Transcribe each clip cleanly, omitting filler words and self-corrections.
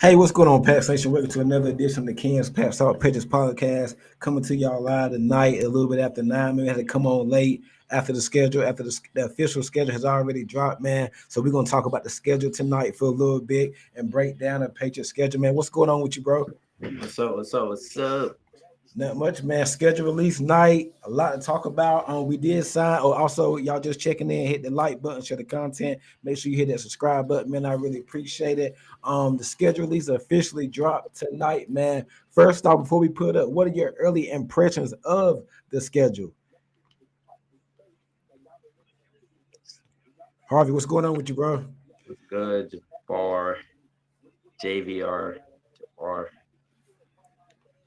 Hey, what's going on, Pat Nation? Welcome to another edition of the Kenspats Patriots podcast. Coming to y'all live tonight, a little bit after 9. We had to come on late after the schedule, after the official schedule has already dropped, man. So we're gonna talk about the schedule tonight for a little bit and break down the Patriots schedule, man. What's going on with you, bro? What's up? What's up? What's up? Not much, man. Schedule release night. A lot to talk about. We did sign. Oh, also, y'all just checking in. Hit the like button, share the content. Make sure you hit that subscribe button, man. I really appreciate it. The schedule release officially dropped tonight, man. First off, before we put up, what are your early impressions of the schedule? Harvey, what's going on with you, bro? What's good? Jafar, JVR, Jafar.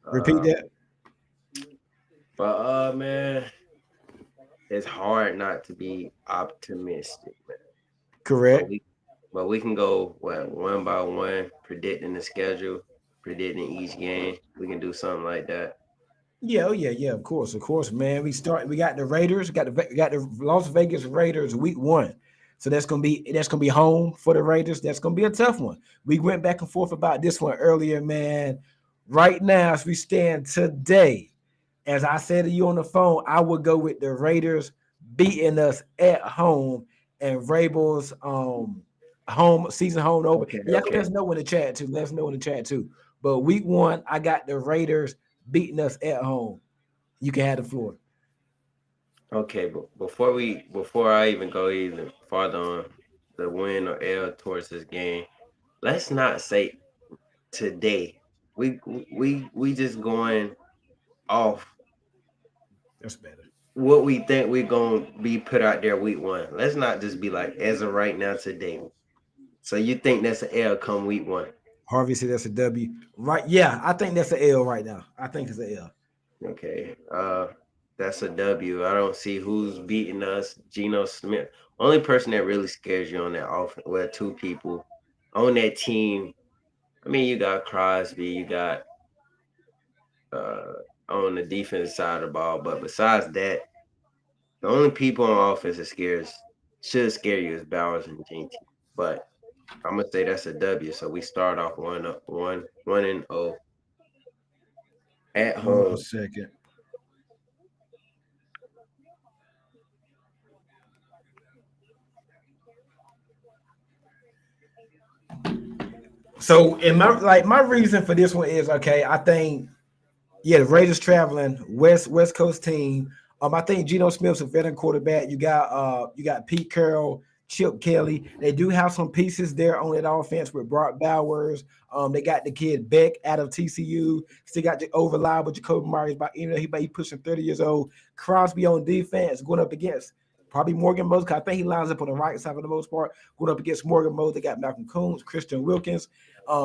Repeat that. But man, it's hard not to be optimistic, man. Correct. But we can go one by one, predicting the schedule, predicting each game. We can do something like that. Yeah, of course, man. We got the Raiders, got the Las Vegas Raiders week 1. So that's gonna be home for the Raiders. That's gonna be a tough one. We went back and forth about this one earlier, man. Right now, as we stand today, as I said to you on the phone, I would go with the Raiders beating us at home and Vrabel's home season home over. Okay, Yeah, okay. let us know in the chat too. Let us know in the chat too. But week 1, I got the Raiders beating us at home. You can have the floor. Okay, but before I even go even farther on the win or L towards this game, let's not say today. We just going off That's better. what we think we're gonna be put out there week 1. Let's not just be like as of right now today. So you think that's an L come week 1? Harvey said that's a W. Right. Yeah, I think that's an L right now. I think it's an L. Okay. That's a W. I don't see who's beating us. Geno Smith. Only person that really scares you on that offense. Well, 2 people on that team. I mean, you got Crosby, you got on the defensive side of the ball, but besides that, the only people on offense that should scare you is Bowers and JT. But I'm gonna say that's a W. So we start off 1-0 at Hold on a home. second. So, in my reason for this one is okay. I think the Raiders traveling West Coast team. I think Geno Smith's a veteran quarterback. You got Pete Carroll, Chip Kelly. They do have some pieces there on that offense with Brock Bowers. They got the kid Beck out of TCU. Still got the reliable Jacoby Myers, but he pushing 30 years old. Crosby on defense going up against probably Morgan Moses. I think he lines up on the right side for the most part. Going up against Morgan Moses, they got Malcolm Coons, Christian Wilkins.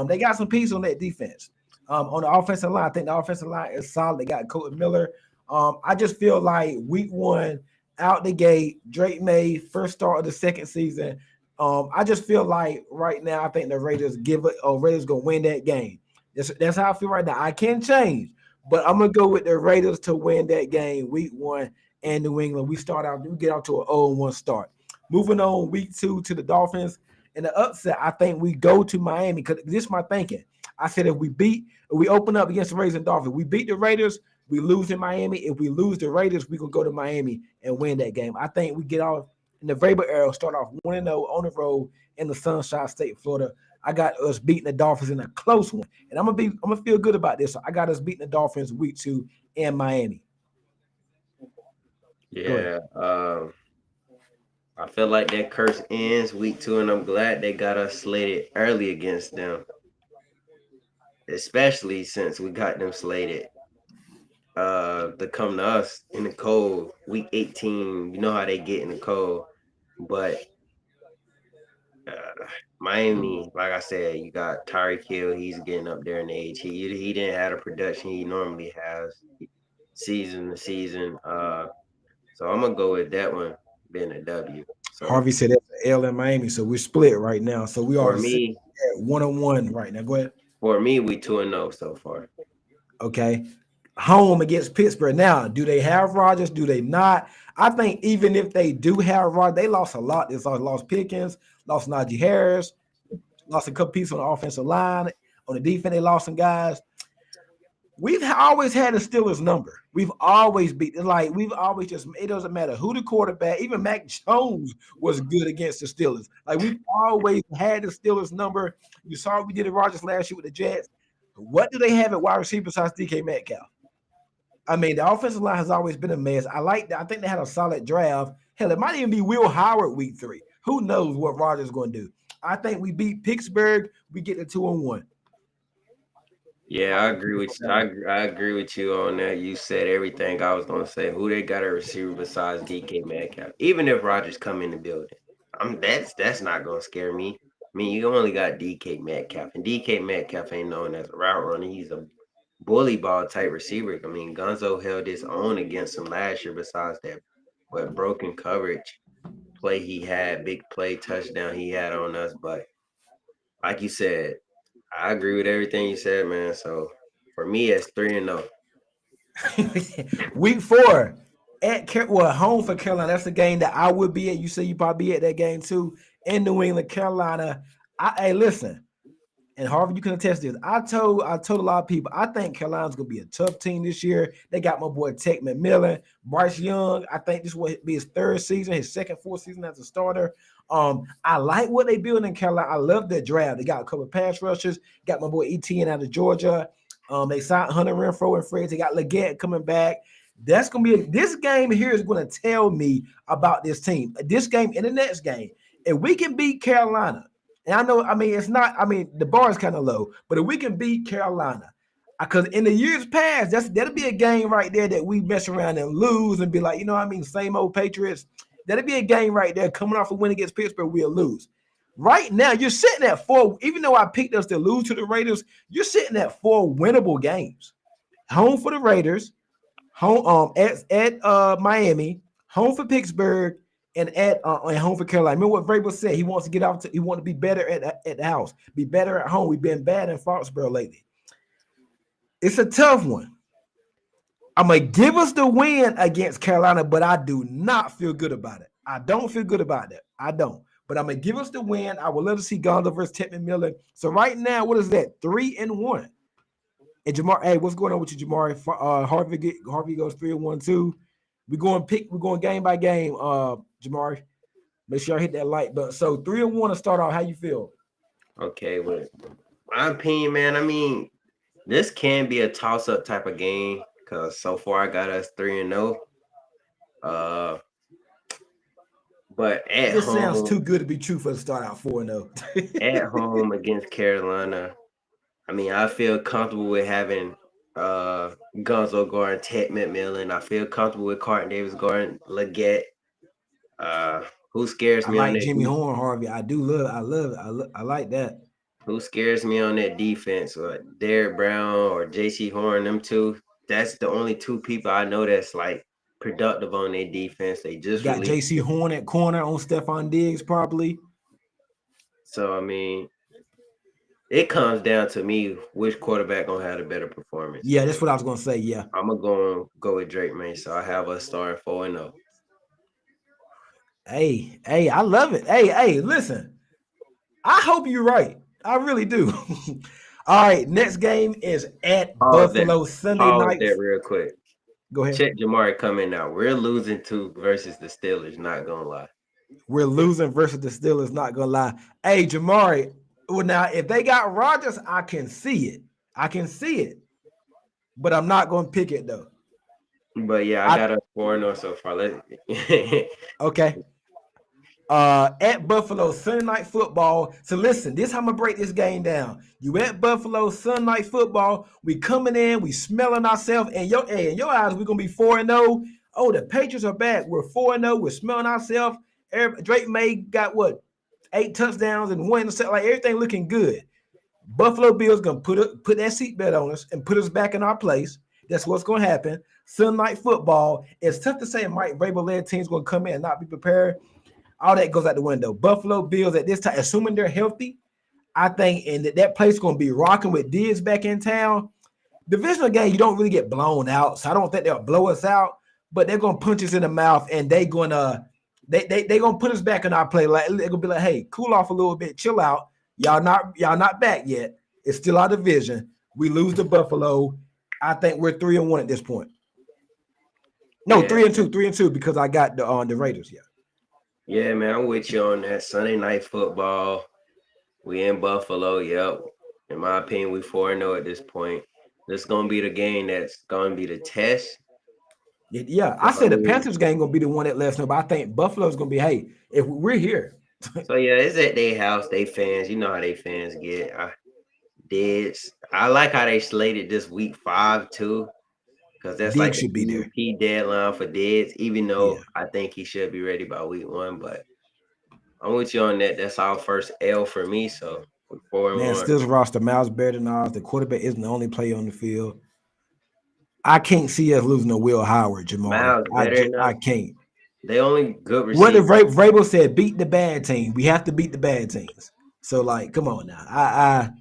They got some pieces on that defense. On the offensive line, I think the offensive line is solid. They got Colton Miller. I just feel like week 1, out the gate, Drake May, first start of the second season. I just feel like right now, I think the Raiders Raiders gonna win that game. That's how I feel right now. I can change, but I'm gonna go with the Raiders to win that game week 1 in New England. We get out to an 0-1 start. Moving on week 2 to the Dolphins. In the upset, I think we go to Miami because this is my thinking. I said if we open up against the Raiders and Dolphins, we beat the Raiders, We lose in Miami. If we lose the Raiders, we gonna go to Miami and win that game. I think we get off in the Vrabel era, start off 1-0 on the road in the Sunshine State, Florida. I got us beating the Dolphins in a close one, and I'm gonna feel good about this. So I got us beating the Dolphins week 2 in Miami. Go ahead. Yeah. I feel like that curse ends week 2, and I'm glad they got us slated early against them, especially since we got them slated to come to us in the cold week 18. You know how they get in the cold, but uh, Miami, like I said, you got Tyreek Hill. He's getting up there in age. He didn't have the production he normally has season to season. So I'm gonna go with that one being a W. So Harvey said that's an L in Miami, so we're split right now. So we for are sitting me, at 1-1 right now. Go ahead. we 2-0 so far. Okay. Home against Pittsburgh. Now, do they have Rodgers? Do they not? I think even if they do have Rodgers, they lost a lot. They lost Pickens, lost Najee Harris, lost a couple pieces on the offensive line. On the defense, they lost some guys. We've always had the Steelers number. We've always beat. Like we've always just. It doesn't matter who the quarterback. Even Mac Jones was good against the Steelers. Like we've always had the Steelers number. You saw what we did at Rodgers last year with the Jets. What do they have at wide receiver besides DK Metcalf? I mean, the offensive line has always been a mess. I like that. I think they had a solid draft. Hell, it might even be Will Howard week 3. Who knows what Rodgers is going to do? I think we beat Pittsburgh. We get the 2-1. Yeah, I agree with you. I agree with you on that. You said everything I was gonna say. Who they got a receiver besides DK Metcalf? Even if Rogers come in the building, that's not gonna scare me. I mean, you only got DK Metcalf, and DK Metcalf ain't known as a route runner. He's a bully ball type receiver. I mean, Gonzo held his own against him last year. Besides that, what broken coverage play he had, big play touchdown he had on us. But like you said, I agree with everything you said, man. So for me, it's 3-0. Week 4 home for Carolina. That's the game that I would be at. You say you probably be at that game too in New England, Carolina. Hey, listen, and Harvey, you can attest this. I told a lot of people I think Carolina's gonna be a tough team this year. They got my boy Tech McMillan, Bryce Young. I think this will be his 3rd season, his 2nd, 4th season as a starter. I like what they build in Carolina. I love their draft. They got a couple of pass rushers. Got my boy Etienne out of Georgia. They signed Hunter Renfro and Fred. They got Leggett coming back. That's gonna be this game here is going to tell me about this team. This game and the next game. If we can beat Carolina, and I know, I mean, it's not, I mean, the bar is kind of low, but if we can beat Carolina, because in the years past, that'll be a game right there that we mess around and lose and be like, you know what I mean, same old Patriots. That'll be a game right there coming off a win against Pittsburgh, we'll lose. Right now, you're sitting at 4, even though I picked us to lose to the Raiders, you're sitting at 4 winnable games. Home for the Raiders, home at Miami, home for Pittsburgh, and home for Carolina. Remember what Vrabel said? He wants to get out. He wants to be better at the house, be better at home. We've been bad in Foxborough lately. It's a tough one. I'm gonna give us the win against Carolina, but I do not feel good about it. I don't feel good about that. I don't. But I'm gonna give us the win. I would love to see Gonzo versus Tech McMillan. So right now, what is that? 3-1. And Jamar, hey, what's going on with you, Jamar? Harvey goes 3-1 too. We're going game by game. Jamar, make sure I hit that like button. So 3-1 to start off. How you feel? Okay, well, my opinion, man. I mean, this can be a toss-up type of game because so far I got us 3-0. Uh, but at This sounds home, too good to be true for the start out 4-0. at home against Carolina, I mean, I feel comfortable with having Gonzo guarding Ted McMillan. I feel comfortable with Carton Davis guarding Leggett. Uh, who scares I me on like that? Jimmy Horn, Harvey. I like that. Who scares me on that defense? Or Derek Brown or J.C. Horn? Them two. That's the only 2 people I know that's like productive on their defense. They You just got released. JC Horn at corner on Stephon Diggs, probably. So I mean, it comes down to me which quarterback gonna have a better performance. Yeah, that's what I was gonna say. Yeah. I'm gonna go with Drake May. So I have us starting 4-0. Hey, I love it. Hey, listen. I hope you're right. I really do. All right, next game is at Pause that. Buffalo Sunday Pause night. that real quick. Go ahead. Check Jamari coming out. We're losing to versus the Steelers. Not gonna lie. We're losing versus the Steelers. Not gonna lie. Hey, Jamari. Well, now if they got Rodgers, I can see it. I can see it, but I'm not gonna pick it though. But yeah, I I got a 4-0 so far. okay. At Buffalo, Sunday night football. So listen, this how I'm gonna break this game down. You at Buffalo, Sunday night football. We coming in, we smelling ourselves, and in your eyes, we're gonna be 4-0. Oh, the Patriots are back. We're 4-0. We're smelling ourselves. Drake May got what 8 touchdowns and one interception. Like everything looking good. Buffalo Bills gonna put that seatbelt on us and put us back in our place. That's what's gonna happen. Sunday night football. It's tough to say Mike Vrabel led team's gonna come in and not be prepared. All that goes out the window. Buffalo Bills at this time, assuming they're healthy, I think, and that place going to be rocking with Diggs back in town. Divisional game, you don't really get blown out, so I don't think they'll blow us out. But they're going to punch us in the mouth, and they're going to put us back in our play. Like they're going to be like, "Hey, cool off a little bit, chill out. Y'all not back yet. It's still our division. We lose to Buffalo. I think we're 3-1 at this point. No, Yeah. 3-2 because I got the Raiders. Yeah. Yeah, man, I'm with you on that. Sunday night football. We in Buffalo. Yep. In my opinion, we 4-0 at this point. This is gonna be the game that's gonna be the test. Yeah, I said the Panthers game gonna be the one that left no, but I think Buffalo's gonna be. Hey, if we're here, So yeah, it's at their house. They fans, you know how they fans get. I like how they slated this week 5 too, because that's like Diggs the should be there. key deadline for Diggs. Even though Yeah. I think he should be ready by week 1, but I'm with you on that. That's our first L for me. So we're 4 and Man, 1. Steelers roster miles better than ours. The quarterback isn't the only player on the field. I can't see us losing to Will Howard, Jamari. Miles better than I us. can't. They only good What if receiver. Vrabel said? Beat the bad team. We have to beat the bad teams. So like, come on now.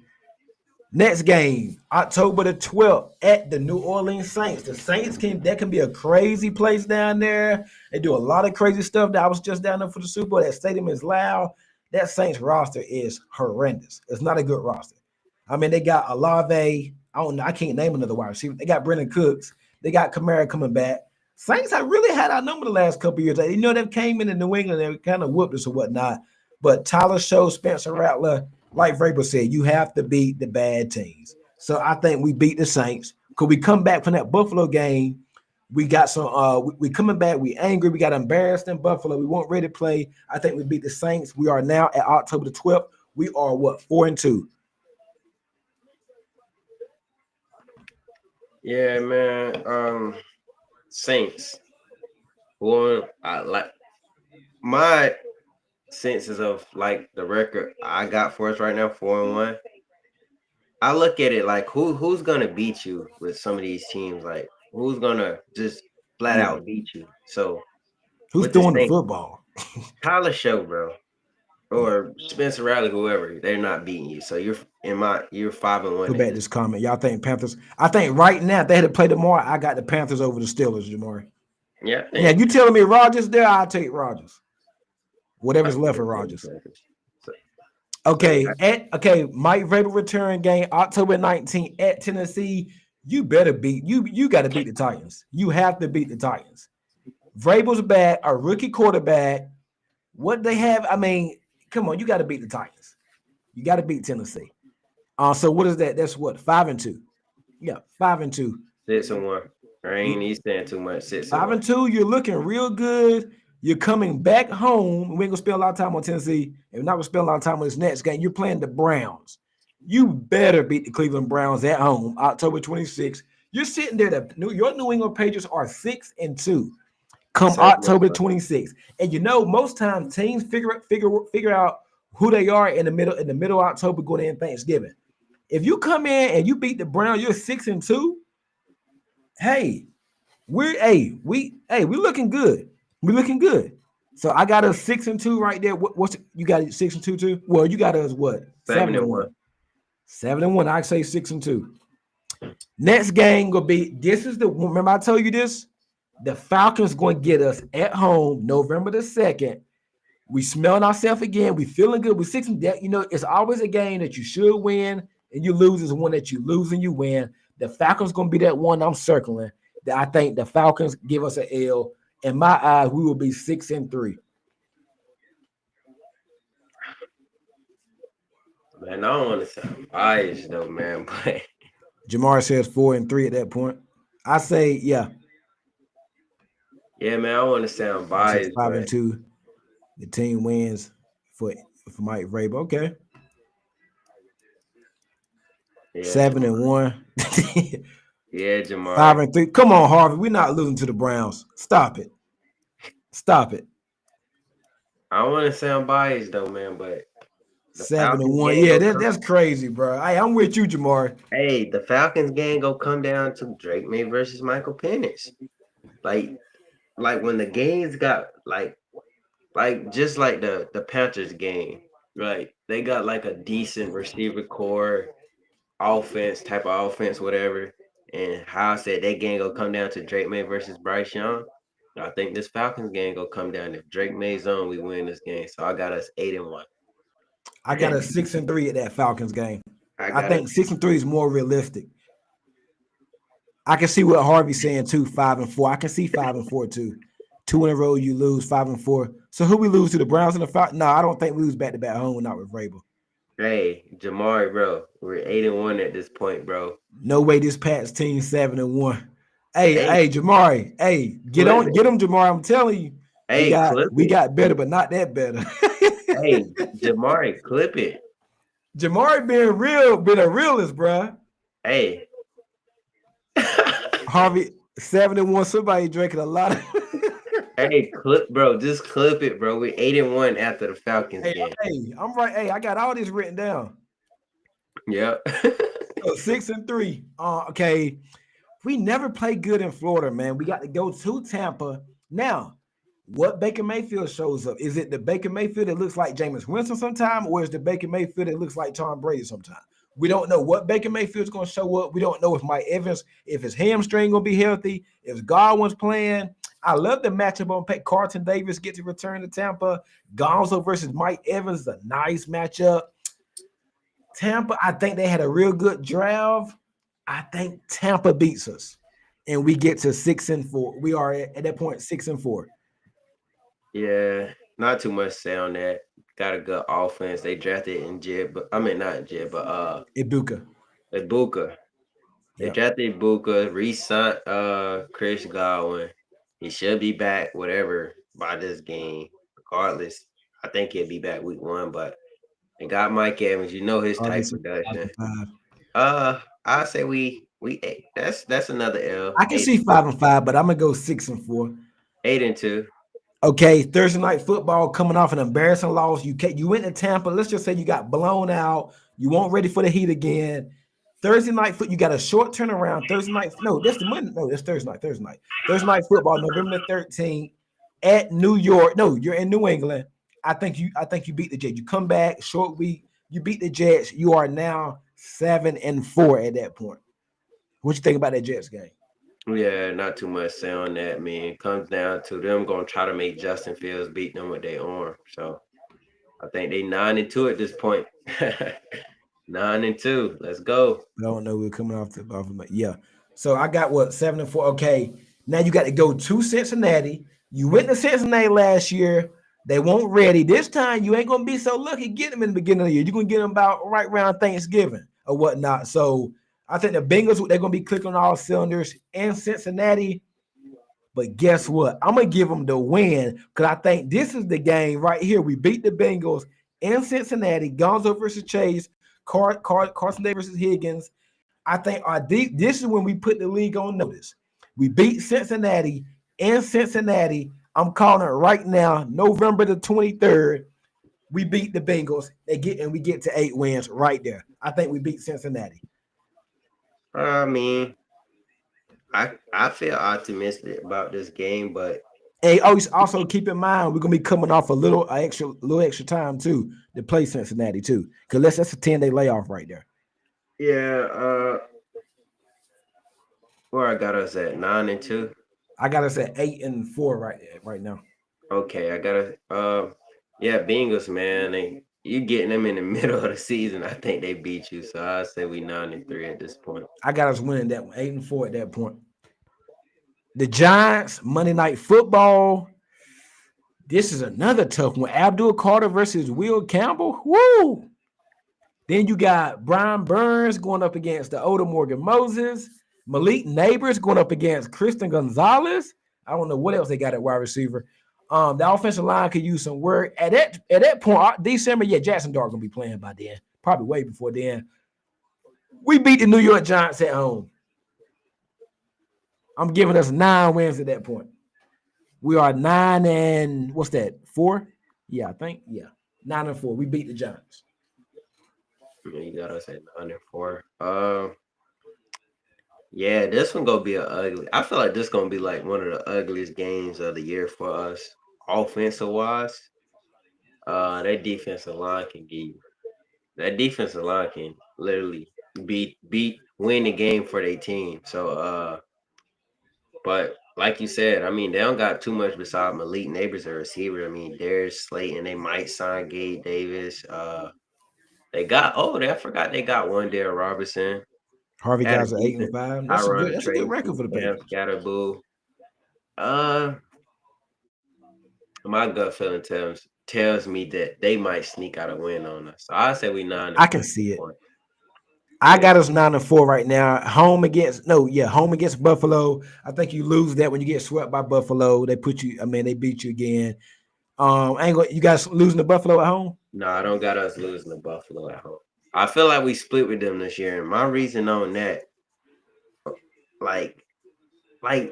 Next game, October the 12th at the New Orleans Saints. The Saints can be a crazy place down there. They do a lot of crazy stuff. I was just down there for the Super Bowl. That stadium is loud. That Saints roster is horrendous. It's not a good roster. I mean, they got Olave. I don't know. I can't name another wide receiver. They got Brendan Cooks. They got Kamara coming back. Saints have really had our number the last couple of years. They came into New England and they kind of whooped us or whatnot. But Tyler Show, Spencer Rattler, like Vrabel said, you have to beat the bad teams. So I think we beat the Saints. Could we come back from that Buffalo game? We got some. We coming back. We angry. We got embarrassed in Buffalo. We weren't ready to play. I think we beat the Saints. We are now at October the 12th. We are 4-2. Yeah, man. Saints. One, I like my senses of like the record I got for us right now, 4-1. I look at it like who's gonna beat you with some of these teams? Like who's gonna just flat out beat you? So Who's with the throwing the Saints, football? Tyler Show, bro, or Spencer Rattler, whoever, they're not beating you. So you're 5-1 Put at back this. this comment. Y'all think Panthers? I think right now if they had to play tomorrow, I got the Panthers over the Steelers, Jamari. Yeah, I Now, think you telling me Rodgers there, I'll take Rodgers. I Whatever's think left it's of gonna be Rodgers. Panthers. So, Okay, Mike Vrabel return game October 19th at Tennessee. You better beat you got to beat the Titans. You have to beat the Titans. Vrabel's back, a rookie quarterback. What they have, I mean, come on, you got to beat the Titans. You got to beat Tennessee. So what is that? That's what 5-2. Yeah, 5-2. 6-1. I ain't need saying too much. 6-1. 5-2. You're looking real good. You're coming back home. We ain't gonna spend a lot of time on Tennessee, and we're not gonna spend a lot of time on this next game. You're playing the Browns. You better beat the Cleveland Browns at home, October 26th. You're sitting there. Your New England Patriots are 6-2 come Same October motherfucker. 26th. And most times teams figure out who they are in the middle of October going into Thanksgiving. If you come in and you beat the Browns, you're 6-2. Hey, we looking good. We looking good. So I got us 6-2 right there. What's you got 6-2 too? Well, you got us what? 7-1. 7-1. I say 6-2. Next game will be this is the remember I told you this? The Falcons going to get us at home November the 2nd. We smelling ourselves again. We feeling good. We're 6 and that. It's always a game that you should win and you lose is one that you lose and you win. The Falcons going to be that one I'm circling. I think the Falcons give us an L. In my eyes, we will be 6-3. Man, I don't want to sound biased though, man, but Jamar says 4-3 at that point. I say, yeah, yeah, man, I want to sound he says biased, five but and two. The team wins for Mike Vrabel. Okay, yeah, 7-1. yeah, Five Jamari. and three. Come on, Harvey. We're not losing to the Browns. Stop it. Stop it. I don't want to sound biased though, man, but the Seven and Falcons one. game Yeah, go come. that's crazy, bro. Hey, I'm with you, Jamar. Hey, the Falcons game go come down to Drake May versus Michael Penix. Like, like when the games got like just like the Panthers game, right? They got like a decent receiver core, offense type of offense, whatever. And how I said that game gonna come down to Drake May versus Bryce Young. I think this Falcons game gonna come down if Drake May's on, we win this game. So I got us 8-1. I got a 6-3 at that Falcons game. I I got us. think 6-3 is more realistic. I can see what Harvey's saying too. 5-4. I can see 5-4 too. 2 in a row, you lose 5-4. So who we lose to the Browns and the Falcons? No, I don't think we lose back to back home. Not with Vrabel. Hey, Jamari, bro, we're 8-1 at this point, bro. No way. This Pats team 7-1. Hey, Hey, hey, Jamari. Hey, clip get it. him, Jamari. I'm telling you, Hey, clip we it. got better, but not that better. Hey, Jamari, clip it. Jamari been a realist, bro. Hey. Harvey 7-1. Somebody drinking a lot of. Hey, clip, bro. Just clip it, bro. We're 8-1 after the Falcons hey, game. hey, I'm right. Hey, I got all this written down. Yep. So 6-3. Okay. We never play good in Florida, man. We got to go to Tampa. Now, what Baker Mayfield shows up? Is it the Baker Mayfield that looks like Jameis Winston sometime, or is the Baker Mayfield that looks like Tom Brady sometime? We don't know what Baker Mayfield's going to show up. We don't know if Mike Evans, if his hamstring going to be healthy, if Godwin's playing. I love the matchup on Carlton Davis get to return to Tampa. Gonzo versus Mike Evans is a nice matchup. Tampa, I think they had a real good draft. I think Tampa beats us, and we get to 6-4. We are at that point 6-4. Yeah, not too much to say on that. Got a good offense. They drafted in Jib, but I mean not Jib, but Ibuka. Ibuka. They Yeah. drafted Ibuka, re-signed Chris Godwin. He should be back, whatever, by this game. Regardless, I think he'll be back week 1, but they got Mike Evans. You know his type Obviously, production. 5-5. I say we 8. That's another L. I can see 5-5, but I'm gonna go 6-4. 8-2. Okay, Thursday night football coming off an embarrassing loss. You went to Tampa. Let's just say you got blown out. You weren't ready for the heat again. Thursday night foot. You got a short turnaround. Thursday night. No, that's the Monday. No, that's Thursday night. Thursday night. Thursday night football, November the 13th at New York. No, you're in New England. I think you beat the Jets. You come back short week. You beat the Jets. You are now 7-4 at that point. What you think about that Jets game? Yeah, not too much say on that, man. It comes down to them gonna try to make Justin Fields beat them with their arm. So I think they 9-2 at this point. 9-2. Let's go. I don't know. We're coming off yeah. So I got what 7-4. Okay, now you got to go to Cincinnati. You went to Cincinnati last year. They weren't ready. This time you ain't gonna be so lucky getting them in the beginning of the year. You're gonna get them about right around Thanksgiving or whatnot. So I think the Bengals they're gonna be clicking on all cylinders in Cincinnati. But guess what? I'm gonna give them the win because I think this is the game right here. We beat the Bengals in Cincinnati. Gonzo versus Chase. Carson Davis versus Higgins. I think this is when we put the league on notice. We beat Cincinnati in Cincinnati. I'm calling it right now, November the 23rd. We beat the Bengals. We get to 8 wins right there. I think we beat Cincinnati. I mean, I feel optimistic about this game, but And always also keep in mind we're gonna be coming off a little extra time too to play Cincinnati too. Because that's a 10-day layoff right there. yeah, where I got us at 9-2. I got us at 8-4 right now. Okay, I gotta yeah, Bengals, man. You getting them in the middle of the season. I think they beat you. So I say we 9-3 at this point. I got us winning that one, 8-4 at that point. The Giants, Monday Night Football. This is another tough one. Abdul Carter versus Will Campbell. Woo! Then you got Brian Burns going up against the older Morgan Moses. Malik Neighbors going up against Christian Gonzalez. I don't know what else they got at wide receiver. The offensive line could use some work. At that point, December, yeah, Jackson Dart gonna be playing by then. Probably way before then. We beat the New York Giants at home. I'm giving us 9 wins at that point. We are 9 and what's that? 4? Yeah, I think. Yeah. 9-4. We beat the Giants. Yeah, you got us at 9-4. Yeah, this one gonna be a ugly. I feel like this gonna be like one of the ugliest games of the year for us, offensive wise. That defensive line can give you. That defensive line can literally win the game for their team. So but like you said, I mean, they don't got too much beside Malik Neighbors a receiver. I mean, Darius Slayton, they might sign Gabe Davis. I forgot they got one there, Robertson. Harvey Had a guys are 8 and decent 5. Tyrone That's a good record Tracy, for the Cam Patriots. Scatterboo. Uh, my gut feeling tells me that they might sneak out a win on us. So I say we 9 I and can see it. 4. I Yeah, got us 9-4 right now. Home against Buffalo. I think you lose that when you get swept by Buffalo. They put you. I mean, they beat you again. I ain't going. You guys losing to Buffalo at home? no, I don't got us losing to Buffalo at home. I feel like we split with them this year, and my reason on that, like,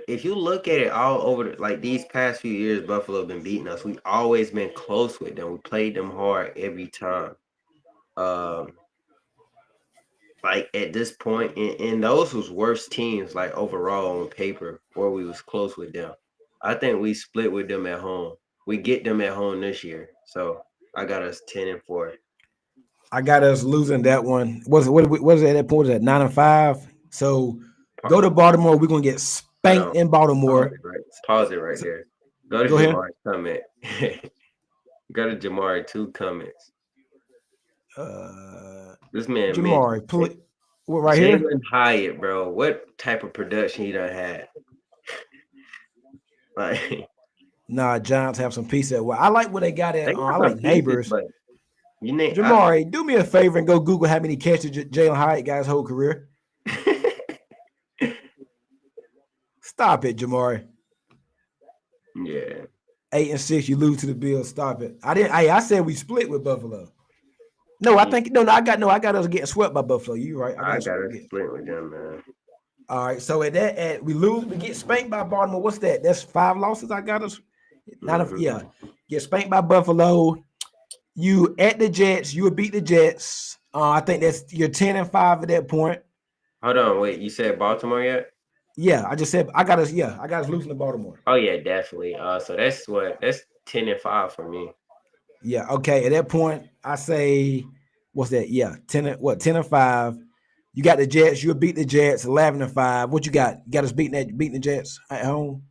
if you look at it all over, like these past few years, Buffalo been beating us. We always been close with them. We played them hard every time. Um, like at this point, and those was worst teams, like overall on paper, where we was close with them. I think we split with them at home. We get them at home this year, so I got us 10-4. I got us losing that one. Was it at that point? Was it 9-5? So go to Baltimore. We're gonna get Hold spanked on, in pause Baltimore. it right So, there. Go to go ahead. Jamari comment. Go to Jamari 2 comments. This man Jamari, mentioned what right here? Jalen Hyatt, bro. What type of production he done had? Like Nah, Giants have some pieces. Well, I like what they got they at. got I some like pieces, Neighbors. but you need Jamari, do me a favor and go Google how many catches Jalen Hyatt got his whole career. Stop it, Jamari. yeah. 8-6, you lose to the Bills. Stop it. I didn't. I said we split with Buffalo. No, I think no. I got us getting swept by Buffalo. You right? I got I us got a getting. split with them, man. All right. So we lose. We get spanked by Baltimore. What's that? That's 5 losses. I got us. Mm-hmm. Yeah. Get spanked by Buffalo. You at the Jets. You would beat the Jets. I think you're 10-5 at that point. Hold on, wait. You said Baltimore yet? Yeah, I just said I got us. Yeah, I got us losing to Baltimore. Oh yeah, definitely. So that's 10-5 for me. Yeah. Okay. At that point, I say, what's that? Yeah, 10-5. You got the Jets. You'll beat the Jets 11-5. What you got? You got us beating the Jets at home.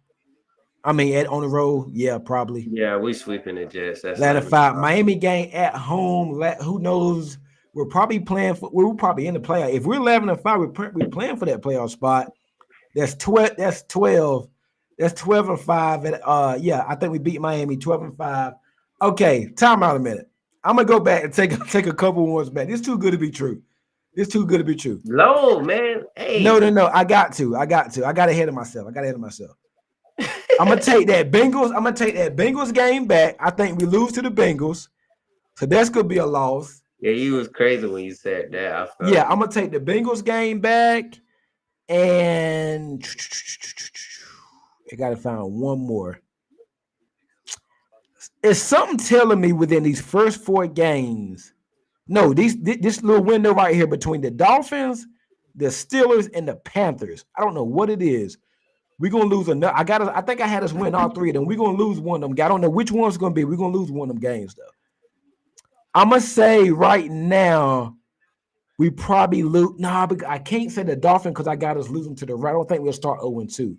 I mean, on the road. Yeah, probably Yeah, we sweeping the Jets. That's 11-5. undeniable. Miami game at home. Who knows? We're probably playing for. We're probably in the playoff. If we're 11-5, we're playing for that playoff spot. That's 12. That's 12. That's 12-5. And yeah, I think we beat Miami 12-5. Okay, time out a minute. I'm gonna go back and take a couple ones back. This is too good to be true. This is too good to be true. Low, man. No, Hey. no, no. I got to. I got ahead of myself. I'm gonna take that Bengals. I'm gonna take that Bengals game back. I think we lose to the Bengals, so that's gonna be a loss. Yeah, you was crazy when you said that. I felt Yeah, you. I'm gonna take the Bengals game back, and I gotta find one more. Is something telling me within these first 4 games? No, this little window right here between the Dolphins, the Steelers, and the Panthers. I don't know what it is. We're gonna lose another. I think I had us win all 3 of them. We're gonna lose one of them. I don't know which one's gonna be. We're gonna lose one of them games though. I'm gonna say right now we probably lose. Nah, but I can't say the Dolphins because I got us losing to the right. I don't think we'll start 0-2.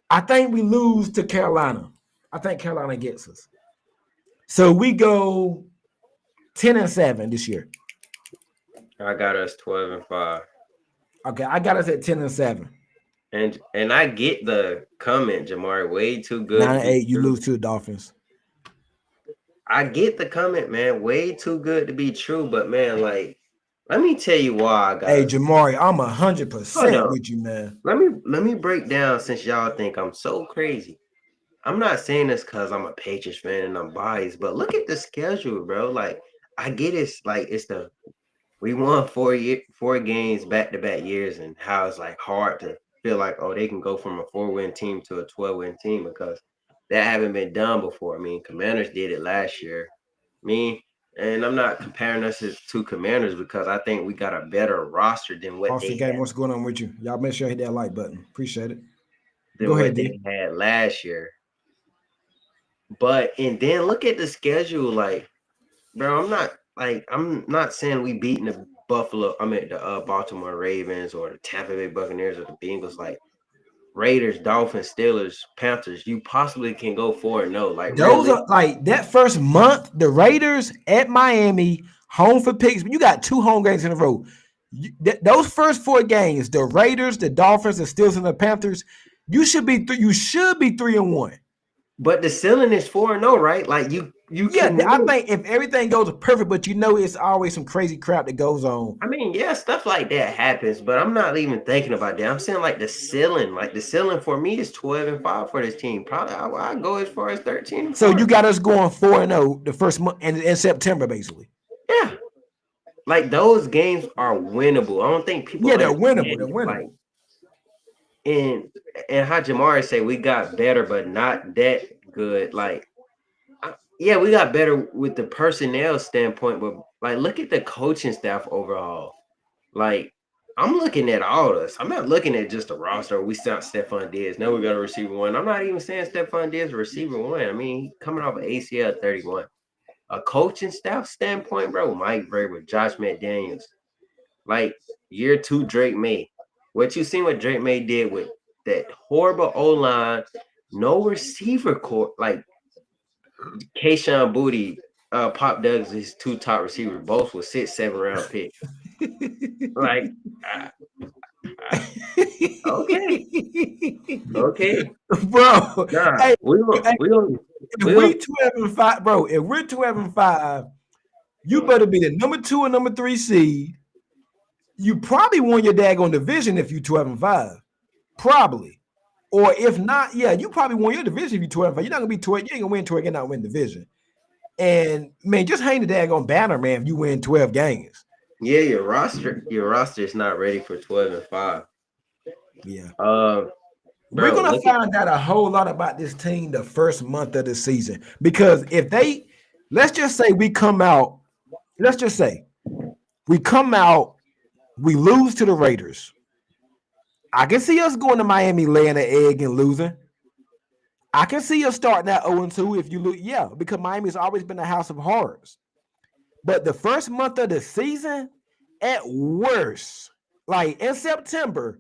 I think we lose to Carolina. I think Carolina gets us. So we go 10-7 this year. I got us 12-5. Okay, I got us at 10-7. And I get the comment, Jamari, way too good to be 9-8, you true. lose to the Dolphins. I get the comment, man, way too good to be true. But man, like, let me tell you why I Hey, got. Jamari, I'm Hold 100% on. with you, man. Let me break down since y'all think I'm so crazy. I'm not saying this because I'm a Patriots fan and I'm biased, but look at the schedule, bro. Like, I get it's like it's the we won 4 games back to back years, and how it's like hard to feel like, oh, they can go from a 4-win team to a 12-win team because that haven't been done before. I mean, Commanders did it last year. Me and I'm not comparing us to Commanders because I think we got a better roster Austin Game, what's going on with you? Y'all make sure you hit that like button. Appreciate it. than Go what ahead, they D. had last year. But and then look at the schedule, like, bro. I'm not saying we beating the Buffalo. I mean the Baltimore Ravens or the Tampa Bay Buccaneers or the Bengals. Like Raiders, Dolphins, Steelers, Panthers. You possibly can go 4-0. Like Those really, are like that first month, the Raiders at Miami, home for picks. You got 2 home games in a row. Those first 4 games, the Raiders, the Dolphins, the Steelers, and the Panthers, you should be 3-1. but the ceiling is 4-0, right? Like you Yeah, can I win. think if everything goes perfect, but it's always some crazy crap that goes on. I mean, yeah, stuff like that happens, but I'm not even thinking about that. I'm saying like the ceiling. Like the ceiling for me is 12-5 for this team. Probably I go as far as 13 and So you 4. got us going 4-0 the first month in September, basically. Yeah. Like those games are winnable. I don't think people Yeah, they're winnable. understand They're it. Like winnable. and and how Jamari say we got better, but not that good. Like yeah, we got better with the personnel standpoint, but like look at the coaching staff overall. Like I'm looking at all this. I'm not looking at just the roster. We sent Stephon Diggs. Now we got a receiver one. I'm not even saying Stephon Diggs a receiver one. I mean, he coming off an ACL 31. A coaching staff standpoint, bro, Mike Vrabel, Josh McDaniels, like year 2 Drake May. What you seen what Drake May did with that horrible O line, no receiver core, like Kayshawn Booty, Pop Douglas, his 2 top receivers, both with 6, 7 round picks. Like, uh, uh, okay, okay, Bro, nah, hey, we don't, hey, we don't, if we we don't. 12-5, bro, if we're 12-5, you better be the number 2 and number 3 seed. You probably won your daggone division if you 12-5. Probably. Or if not, yeah, you probably won your division if you 12-5. You're not gonna be 12, you ain't gonna win 12 and not win division. And man, just hang the daggone banner, man, if you win 12 games. Yeah, your roster is not ready for 12-5. Yeah. Uh, We're bro, gonna look at find out a whole lot about this team the first month of the season. Because if they let's just say we come out, let's just say we come out, we lose to the Raiders. I can see us going to Miami laying an egg and losing. I can see us starting at 0-2 if you lose. Yeah, because Miami's always been a house of horrors. But the first month of the season, at worst, like in September,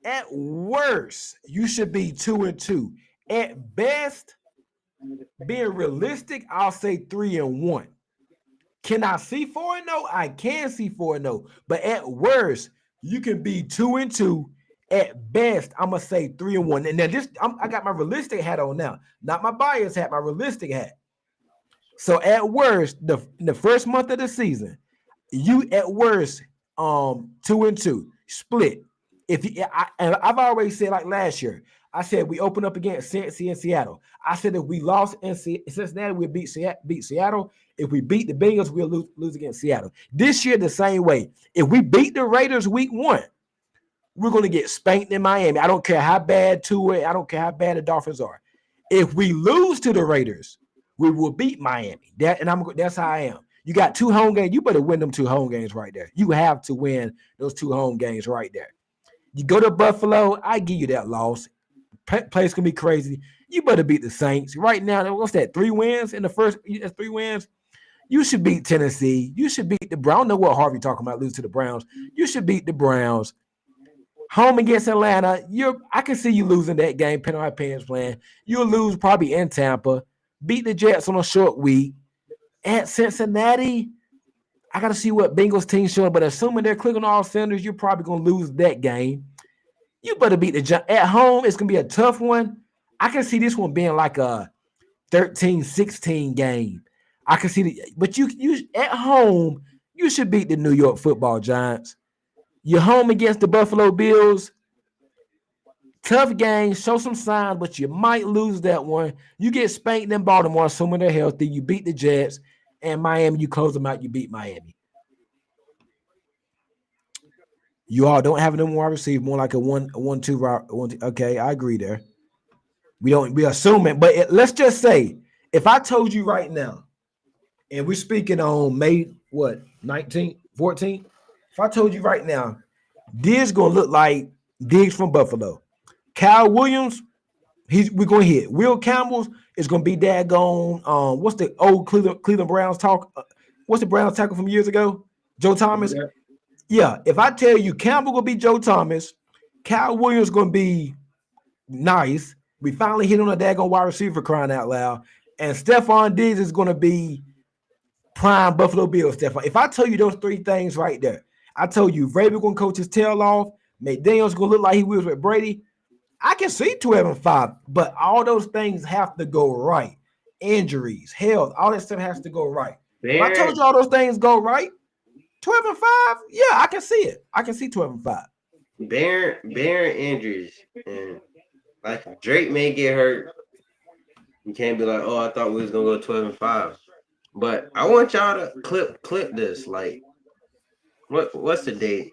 at worst, you should be 2-2. At best, being realistic, I'll say 3-1. Can I see 4-0? I can see 4-0. But at worst, you can be 2-2. At best, I'm gonna say 3-1. And then I got my realistic hat on now, not my bias hat, my realistic hat. So at worst, the first month of the season, you at worst 2-2 split. If you, and I've always said like last year, I said we open up against Cincy and Seattle. I said if we lost in Cincinnati, we'll beat Seattle. If we beat the Bengals, we'll lose against Seattle. This year, the same way. If we beat the Raiders week 1, we're going to get spanked in Miami. I don't care how bad Tua, I don't care how bad the Dolphins are. If we lose to the Raiders, we will beat Miami. That's how I am. You got 2 home games. You better win them 2 home games right there. You have to win those 2 home games right there. You go to Buffalo, I give you that loss. Place can be crazy. You better beat the Saints right now. What's that? 3 wins in the first? That's 3 wins. You should beat Tennessee. You should beat the Browns. I don't know what Harvey talking about. Lose to the Browns. You should beat the Browns. Home against Atlanta, I can see you losing that game, depending on how Payne's playing. You'll lose probably in Tampa. Beat the Jets on a short week. At Cincinnati, I got to see what Bengals team showing, but assuming they're clicking all cylinders, you're probably going to lose that game. You better beat the Giants at home. It's gonna be a tough one. I can see this one being like a 13-16 game. I can see the, but you at home, you should beat the New York Football Giants. You're home against the Buffalo Bills. Tough game, show some signs, but you might lose that one. You get spanked in Baltimore, assuming they're healthy. You beat the Jets, and Miami, you close them out. You beat Miami. You all don't have them wide receiver, more like a 1-2 route. Okay, I agree there. We assume it, but let's just say if I told you right now, and we're speaking on May what 19th, 14th. If I told you right now, Diggs gonna look like Diggs from Buffalo. Kyle Williams, we're gonna hit. Will Campbell's is gonna be daggone. What's the old Cleveland Browns talk? What's the Browns tackle from years ago? Joe Thomas. Yeah, if I tell you Campbell gonna be Joe Thomas, Kyle Williams gonna be nice. We finally hit on a daggone wide receiver crying out loud, and Stephon Diggs is gonna be prime Buffalo Bills. Stephon. If I tell you those three things right there, I told you Vrabel gonna coach his tail off. McDaniel's gonna look like he was with Brady. I can see 12-5, but all those things have to go right. Injuries, health, all that stuff has to go right. If I told you all those things go right, 12-5, yeah, I can see it. I can see 12-5. Bearing injuries, and like Drake may get hurt. You can't be like, oh, I thought we was gonna go 12-5. But I want y'all to clip this. Like, what's the date?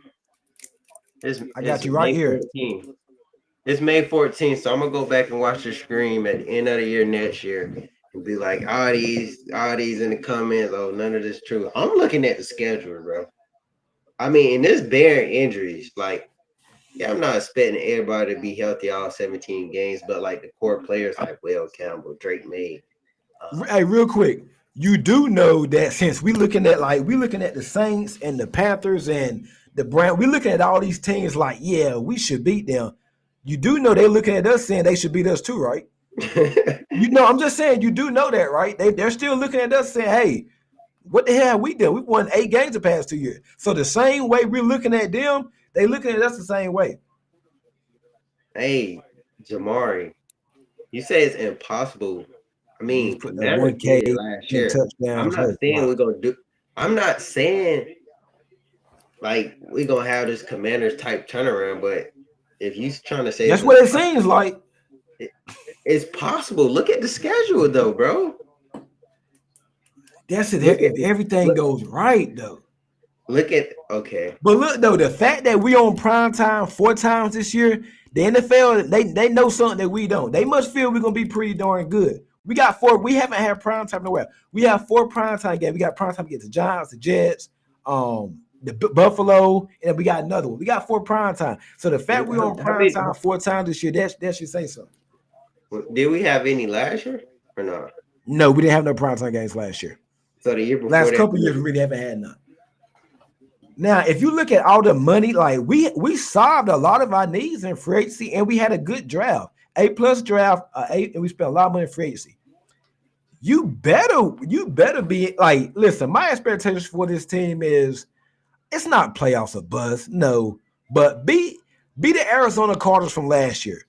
I got you right here. 14th. It's May 14th, so I'm gonna go back and watch the scream at the end of the year next year and be like, all these in the comments, oh, none of this true. I'm looking at the schedule, bro. I mean, and this bearing injuries, like, yeah, I'm not expecting everybody to be healthy all 17 games, but like the core players like Will Campbell, Drake May. Hey, real quick, you do know that since we looking at the Saints and the Panthers and the Browns, we looking at all these teams like, yeah, we should beat them. You do know they're looking at us saying they should beat us too, right? I'm just saying you do know that, right? They're still looking at us saying, hey, what the hell have we done? We've won 8 games the past 2 years. So the same way we're looking at them, they looking at us the same way. Hey, Jamari, you say it's impossible. I mean, put that 1K last year. I'm not saying we're gonna do. I'm not saying like we're gonna have this Commanders type turnaround, but if you're trying to say that's what it seems like, it's possible. Look at the schedule, though, bro. That's it. If everything goes right, though. Okay. But look, though, the fact that we on prime time 4 times this year, the NFL, they know something that we don't. They must feel we're gonna be pretty darn good. We got 4. We haven't had prime time nowhere. We have 4 prime time games. We got prime time against the Giants, the Jets, the Buffalo, and we got another one. We got 4 prime time. So the fact we're on prime time 4 times this year, that should say something. Did we have any last year or not? No, we didn't have no prime time games last year. So the year before, last couple of years, we really haven't had none. Now, if you look at all the money, like we solved a lot of our needs in free agency, and we had a good draft, A+ draft, and we spent a lot of money in free agency. You better be like, listen, my expectations for this team is it's not playoffs or bust, no, but be the Arizona Cardinals from last year.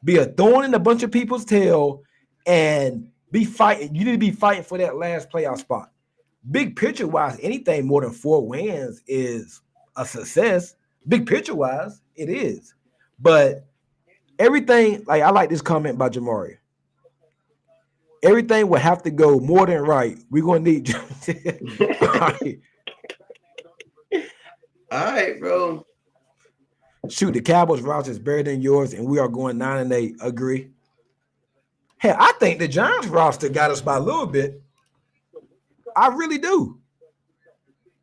Be a thorn in a bunch of people's tail and be fighting. You need to be fighting for that last playoff spot. Big picture wise, anything more than 4 wins is a success. Big picture wise, it is. But everything, like I like this comment by Jamari. Everything will have to go more than right. We're gonna need All right, bro. Shoot, the Cowboys roster is better than yours, and we are going 9-8. Agree. Hell, I think the Giants roster got us by a little bit. I really do.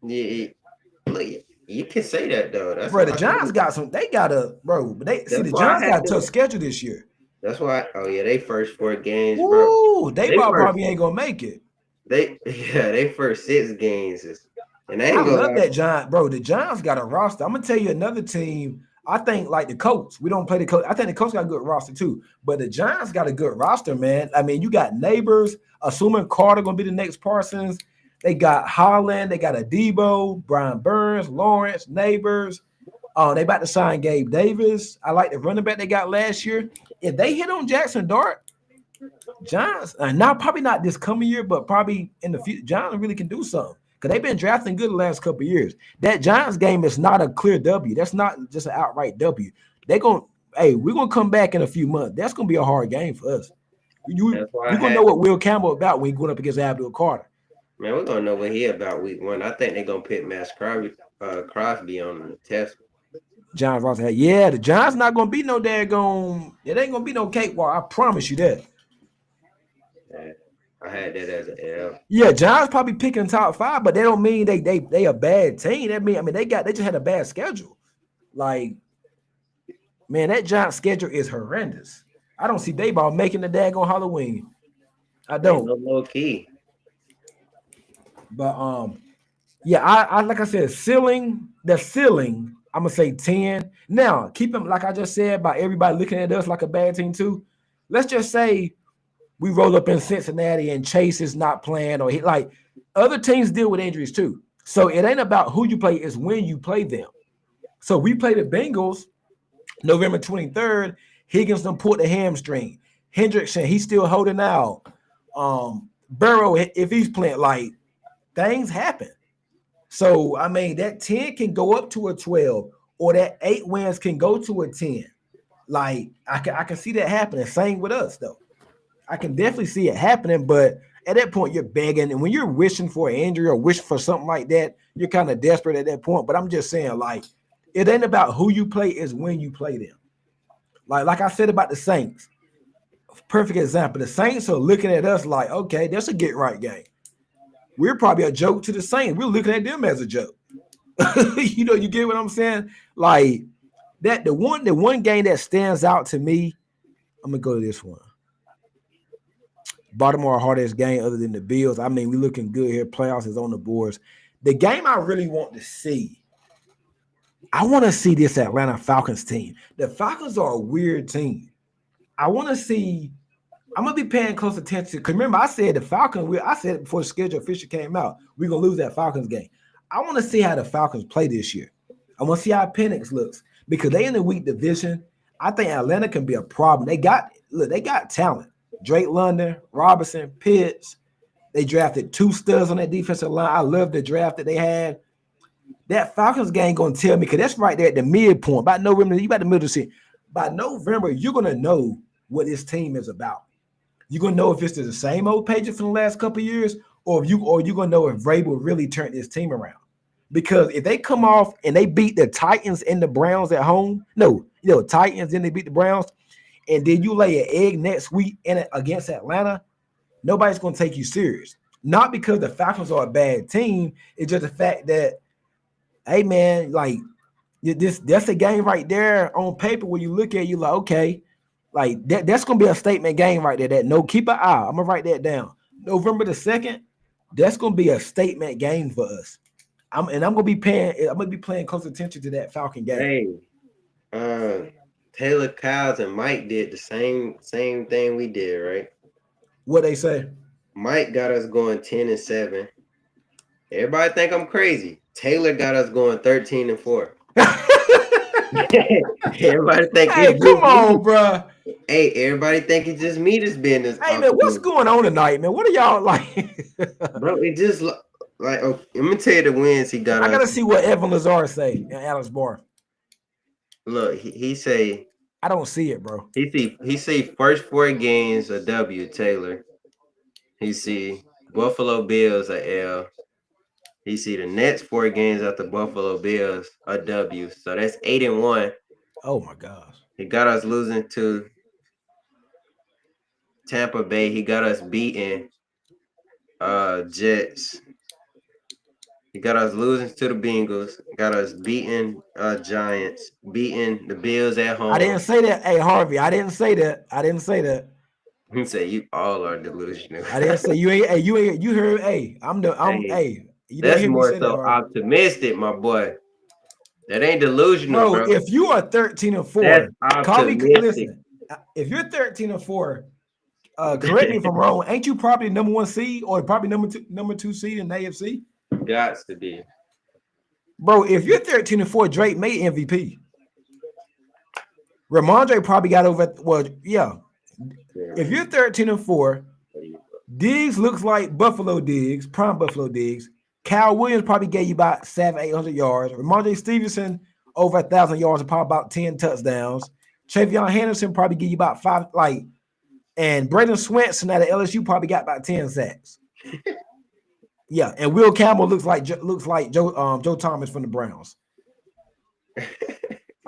Yeah, look, you can say that though. That's bro. The Giants got some. They got a bro. But the Giants got a tough schedule this year. That's why. Oh yeah, they first 4 games, bro. Ooh, they probably ain't gonna make it. They first 6 games is. And I love that Giant, bro. The Giants got a roster. I'm gonna tell you another team. I think like the Colts. We don't play the Colts. I think the Colts got a good roster too. But the Giants got a good roster, man. I mean, you got Neighbors. Assuming Carter gonna be the next Parsons. They got Holland. They got a Debo, Brian Burns, Lawrence, Neighbors. They about to sign Gabe Davis. I like the running back they got last year. If they hit on Jackson Dart, Giants, now probably not this coming year, but probably in the future, Giants really can do something because they've been drafting good the last couple of years. That Giants game is not a clear W. That's not just an outright W. They're going, hey, we're gonna come back in a few months. That's gonna be a hard game for us. That's why I You're gonna know had. what Will Campbell about when he's going up against Abdul Carter. Man, we're gonna know what he about week 1. I think they're gonna put Crosby on the test. Giants Ross had, yeah, the Giants not gonna be no daggone. It ain't gonna be no cakewalk. I promise you that. Yeah, I had that as an L. Yeah, Giants probably picking top 5, but they don't mean they a bad team. That mean they just had a bad schedule. Like, man, that Giants schedule is horrendous. I don't see Dayball making the daggone Halloween. I Ain't don't. no low key. But yeah, I like I said, the ceiling, I'm gonna say 10. Now, keep them like I just said by everybody looking at us like a bad team too. Let's just say we roll up in Cincinnati and Chase is not playing, or like other teams deal with injuries too. So it ain't about who you play, it's when you play them. So we play the Bengals November 23rd. Higgins done pulled the hamstring. Hendrickson, he's still holding out. Burrow, if he's playing, like things happen. So I mean that 10 can go up to a 12, or that 8 wins can go to a 10. Like I can see that happening. Same with us though. I can definitely see it happening, but at that point, you're begging. And when you're wishing for an injury or wishing for something like that, you're kind of desperate at that point. But I'm just saying, like, it ain't about who you play, it's when you play them. Like I said about the Saints, perfect example. The Saints are looking at us like, okay, that's a get right game. We're probably a joke to the Saints. We're looking at them as a joke. You get what I'm saying? Like that, the one game that stands out to me, I'm gonna go to this one. Baltimore hardest game other than the Bills. I mean, we looking good here. Playoffs is on the boards. The game I really want to see, I want to see this Atlanta Falcons team. The Falcons are a weird team. I want to see. I'm gonna be paying close attention because remember I said the Falcons. I said it before the schedule officially came out. We're gonna lose that Falcons game. I want to see how the Falcons play this year. I want to see how Penix looks because they in the weak division. I think Atlanta can be a problem. They got talent. Drake London, Robinson, Pitts. They drafted 2 studs on that defensive line. I love the draft that they had. That Falcons game gonna tell me because that's right there at the midpoint. By November, you got the middle of the season. By November, you're gonna know what this team is about. You're gonna know if it's the same old Patriots from the last couple of years, or you're gonna know if Vrabel really turned this team around. Because if they come off and they beat the Titans and the Browns at home, Titans, then they beat the Browns, and then you lay an egg next week against Atlanta, nobody's gonna take you serious. Not because the Falcons are a bad team, it's just the fact that, hey man, like that's a game right there on paper where you look at it, you like, okay, like that's gonna be a statement game right there. Keep an eye. I'm gonna write that down. November the 2nd, that's gonna be a statement game for us. I'm gonna be paying close attention to that Falcon game. Hey, Taylor Kyles and Mike did the same thing we did, right? What they say? Mike got us going 10-7. Everybody think I'm crazy. Taylor got us going 13-4. Everybody think hey, it's come just on, me. bro. Hey, everybody think it's just me that's business. Hey man, what's going on tonight, man? What are y'all like? Bro, it just like let me tell you the wins he got. I gotta see what Evan Lazar say and Alex Barr. Look, he say I don't see it, bro. he say first 4 games a W. Taylor. He see Buffalo Bills a L. He see the next 4 games after Buffalo Bills a W. So that's 8-1. Oh my gosh. He got us losing to Tampa Bay. He got us beating Jets. He got us losing to the Bengals. Got us beating Giants. Beating the Bills at home. I didn't say that. Hey Harvey, I didn't say that. He said you all are delusional. I didn't say you ain't. Hey, you heard. Hey, Hey, you didn't that's hear me more say so that, optimistic, my boy. That ain't delusional, bro. If you are 13-4, that's call me. optimistic. Listen, if you're 13-4, correct me if I'm wrong. Ain't you probably number 1 seed or probably number two seed in the AFC? Gots to be. Bro, if you're 13-4, Drake May MVP. Ramondre probably got over. Well, yeah. If you're 13-4, Diggs looks like Buffalo Diggs, prime Buffalo Diggs. Kyle Williams probably gave you about 700-800 yards. Ramondre Stevenson over 1,000 yards and probably about 10 touchdowns. Travion Henderson probably give you about 5. And Braden Swenson at LSU probably got about 10 sacks. Yeah, and Will Campbell looks like Joe Thomas from the Browns.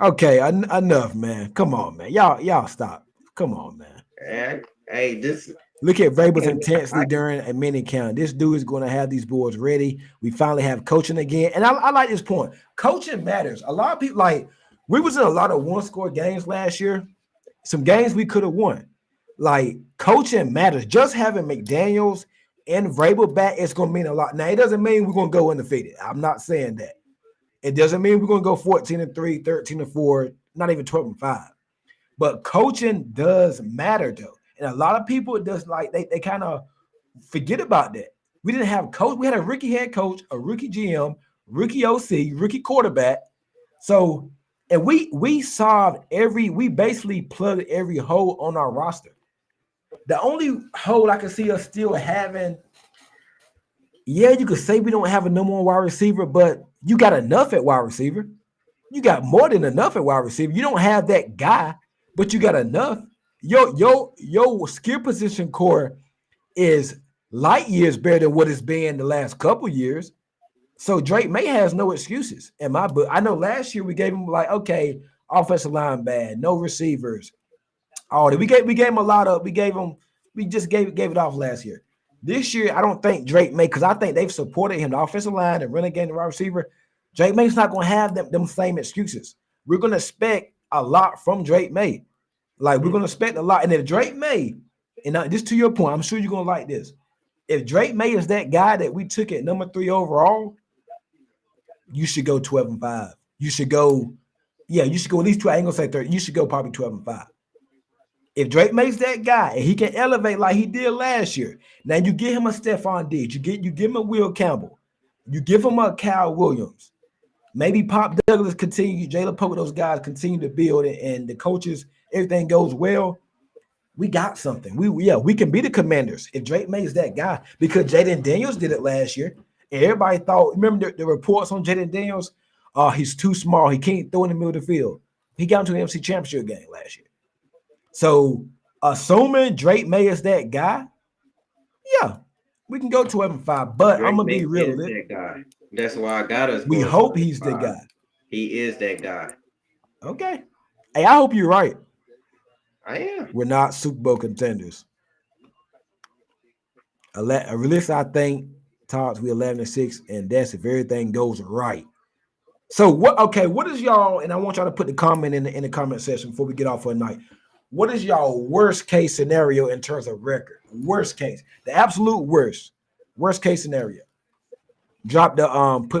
Okay, enough, man. Come on, man. Y'all stop. Come on, man. And hey, this Look at Vrabel's I intensity during a mini count. This dude is going to have these boards ready. We finally have coaching again. And I like this point. Coaching matters. A lot of people, we was in a lot of one-score games last year. Some games we could have won. Coaching matters. Just having McDaniels and Vrabel back is going to mean a lot. Now, it doesn't mean we're going to go undefeated. I'm not saying that. It doesn't mean we're going to go 14-3, 13-4, not even 12-5. But coaching does matter, though. And a lot of people does they kind of forget about that. We didn't have coach. We had a rookie head coach, a rookie GM, rookie OC, rookie quarterback. So, and we basically plugged every hole on our roster. The only hole I can see us still having, yeah, you could say we don't have a number one wide receiver, but you got enough at wide receiver. You got more than enough at wide receiver. You don't have that guy, but you got enough. Your skill position core is light years better than what it's been the last couple years. So Drake May has no excuses in my book. I know last year we gave him okay, offensive line bad, no receivers. All that we gave him a lot of. We just gave it off last year. This year, I don't think Drake May, because I think they've supported him, the offensive line, the running game, the wide receiver. Drake May's not going to have them same excuses. We're going to expect a lot from Drake May. We're going to expect a lot. And if Drake May, and this to your point, I'm sure you're going to like this. If Drake May is that guy that we took at number 3 overall, you should go 12-5. You should go at least 2. I ain't going to say 30. You should go probably 12-5. If Drake May's that guy and he can elevate like he did last year, now you give him a Stephon Diggs, you give him a Will Campbell, you give him a Kyle Williams, maybe Pop Douglas continue, Jalen Pope, those guys continue to build it, and the coaches, everything goes well. We got something. We can be the Commanders if Drake May's that guy, because Jaden Daniels did it last year. And everybody thought, remember the reports on Jaden Daniels? He's too small. He can't throw in the middle of the field. He got into an NFC Championship game last year. So, assuming Drake May is that guy, yeah, we can go 12-5. But Drake I'm gonna May be realistic. that guy. That's why I got us. We hope he's the guy. He is that guy. Okay. Hey, I hope you're right. I am. We're not Super Bowl contenders. At least I think Todd's we 11-6, and that's if everything goes right. So what? Okay, what is y'all? And I want y'all to put the comment in the comment section before we get off for the night. What is y'all worst case scenario in terms of record? Worst case, the absolute worst case scenario. Drop the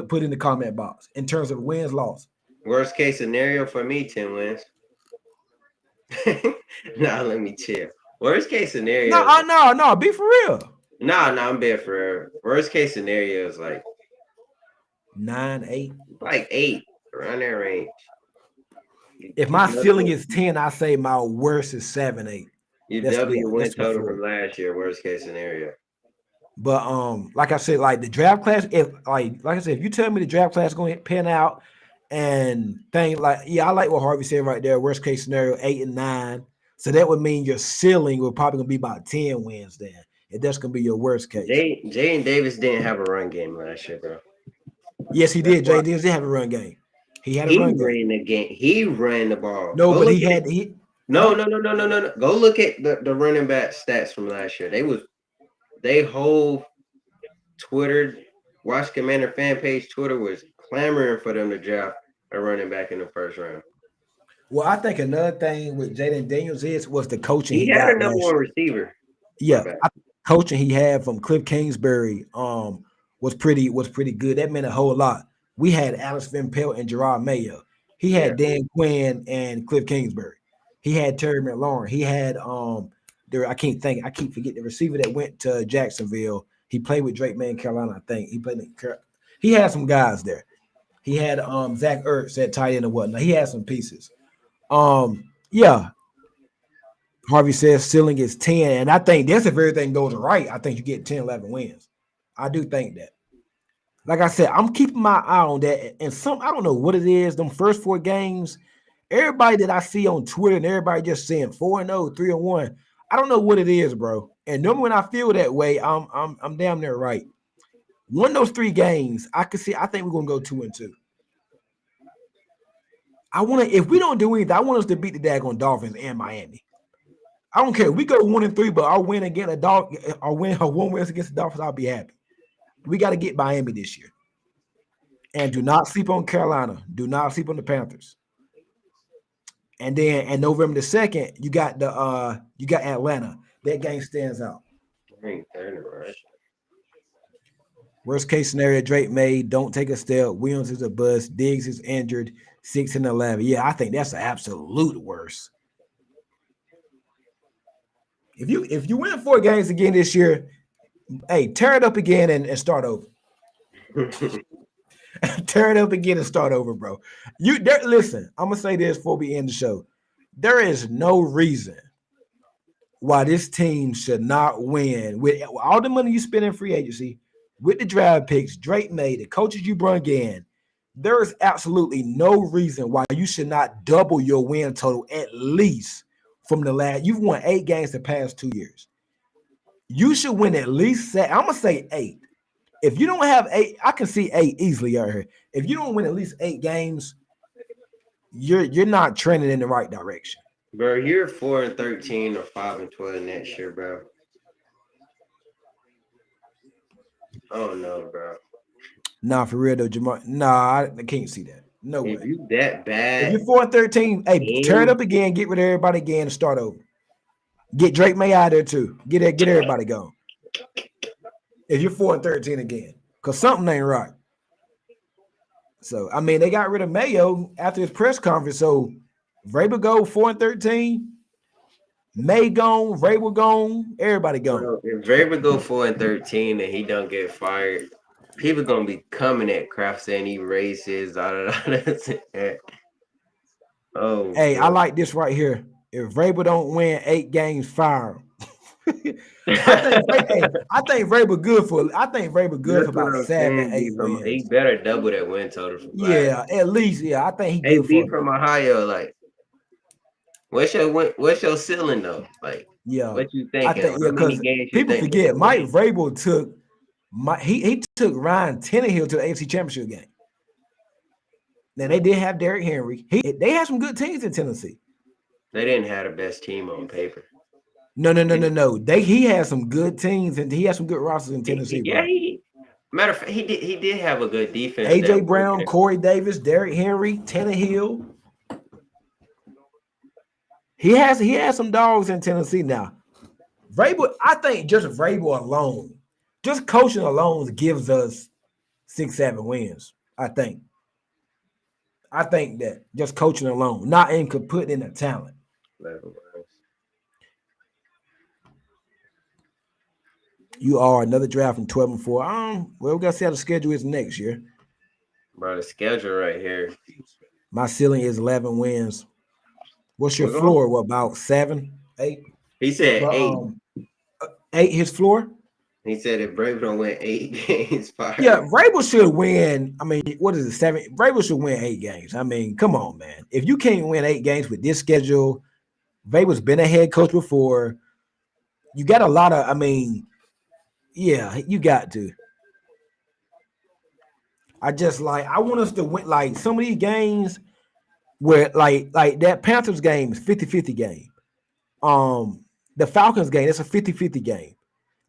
put in the comment box in terms of wins, loss. Worst case scenario for me, 10 wins. Nah, let me chill. Worst case scenario. No, be for real. No, I'm being for real. Worst case scenario is 9, 8. 8, around that range. If my ceiling is 10, I say my worst is 7, 8. You double your win total from last year, worst case scenario. But like I said, the draft class, if if you tell me the draft class is going to pan out and things I like what Harvey said right there, worst case scenario 8 and 9. So that would mean your ceiling will probably gonna be about 10 wins then. If that's gonna be your worst case. Jaden Davis didn't have a run game last year, bro. Yes, he did. Jaden Davis did have a run game. He ran the game. He ran the ball. No, but No. Go look at the running back stats from last year. They whole Twitter, Watch Commander fan page Twitter was clamoring for them to draft a running back in the first round. Well, I think another thing with Jaden Daniels was the coaching. He had a number one receiver. Yeah, coaching he had from Cliff Kingsbury was pretty good. That meant a whole lot. We had Alex Van Pelt and Gerard Mayo. He had Dan Quinn and Cliff Kingsbury. He had Terry McLaurin. He had I keep forgetting the receiver that went to Jacksonville. He played with Drake May in Carolina, I think. He had some guys there. He had Zach Ertz at tight end and whatnot. He had some pieces. Yeah, Harvey says ceiling is 10, and I think that's if everything goes right. I think you get 10, 11 wins. I do think that. Like I said, I'm keeping my eye on that. And some, I don't know what it is, them first 4 games, everybody that I see on Twitter and everybody just saying 4-0, 3-1. I don't know what it is, bro. And normally when I feel that way, I'm damn near right. One of those 3 games, I can see, I think we're gonna go 2-2. I want to, if we don't do anything, I want us to beat the daggone Dolphins and Miami. I don't care. We go 1-3, but I'll win against a dog. I'll win a 1 win against the Dolphins. I'll be happy. We got to get Miami this year. And do not sleep on Carolina. Do not sleep on the Panthers. And then and November the 2nd, you got Atlanta. That game stands out. Worst case scenario, Drake made, don't take a step. Williams is a bust. Diggs is injured. 6-11. Yeah, I think that's the absolute worst. If you win 4 games again this year, hey, tear it up again and start over. Tear it up again and start over, bro. Listen, I'm gonna say this before we end the show. There is no reason why this team should not win with all the money you spend in free agency, with the draft picks Drake made, the coaches you brought in. There is absolutely no reason why you should not double your win total at least from the last. You've won 8 games the past 2 years. You should win at least. I'm gonna say 8. If you don't have 8, I can see 8 easily out here. If you don't win at least 8 games, you're not trending in the right direction. Bro, you're 4-13 or 5-12 next year, bro. Oh no, bro. Nah, for real though, Jamar. Nah, I can't see that. No If way. you that bad, If you're 4-13, hey, turn it up again, get rid of everybody again, and start over. Get Drake May out there too. Get everybody going. If you're 4-13 again, because something ain't right. So I mean, they got rid of Mayo after his press conference. So Vrabel go 4-13. May gone, Vrabel gone, everybody gone. bro, if Vrabel go 4-13 and he don't get fired, people gonna be coming at Kraft saying he racist. Oh, Hey, bro. I like this right here. If Vrabel don't win 8 games, fire him. I think Vrabel good for. I think Vrabel good That's for what about I'm 7, saying. 8 He wins. better double that win total from last. Yeah, at least. Yeah, I think he Hey, good B for. from Ohio, like, what's your ceiling though? Like, Yeah, what you I thinking? think How many because games you people think they forget can Mike win? Vrabel took he took Ryan Tannehill to the AFC Championship game. Now they did have Derrick Henry. They had some good teams in Tennessee. They didn't have the best team on paper. No. He had some good teams and he had some good rosters in Tennessee, Yeah, bro. matter of fact, he did have a good defense. AJ Brown, Corey Davis, Derrick Henry, Tannehill. He has some dogs in Tennessee now. Vrabel, I think just Vrabel alone, just coaching alone gives us 6, 7 wins. I think. I think that just coaching alone, not in putting in the talent. You are another draft from 12-4. Well, we gotta see how the schedule is next year. Bro, the schedule right here. My ceiling is 11 wins. What's your We're going. floor? What about 7, 8? He said But 8. 8 his floor. He said if Brave don't win 8 games, Yeah, fire. Vrabel should win. I mean, what is it? 7. Vrabel should win 8 games. I mean, come on, man. If you can't win 8 games with this schedule, Vrabel's been a head coach before. You got a lot of. I mean, yeah, you got to. I want us to win like some of these games where like that Panthers game is 50-50 game. The Falcons game, it's a 50-50 game.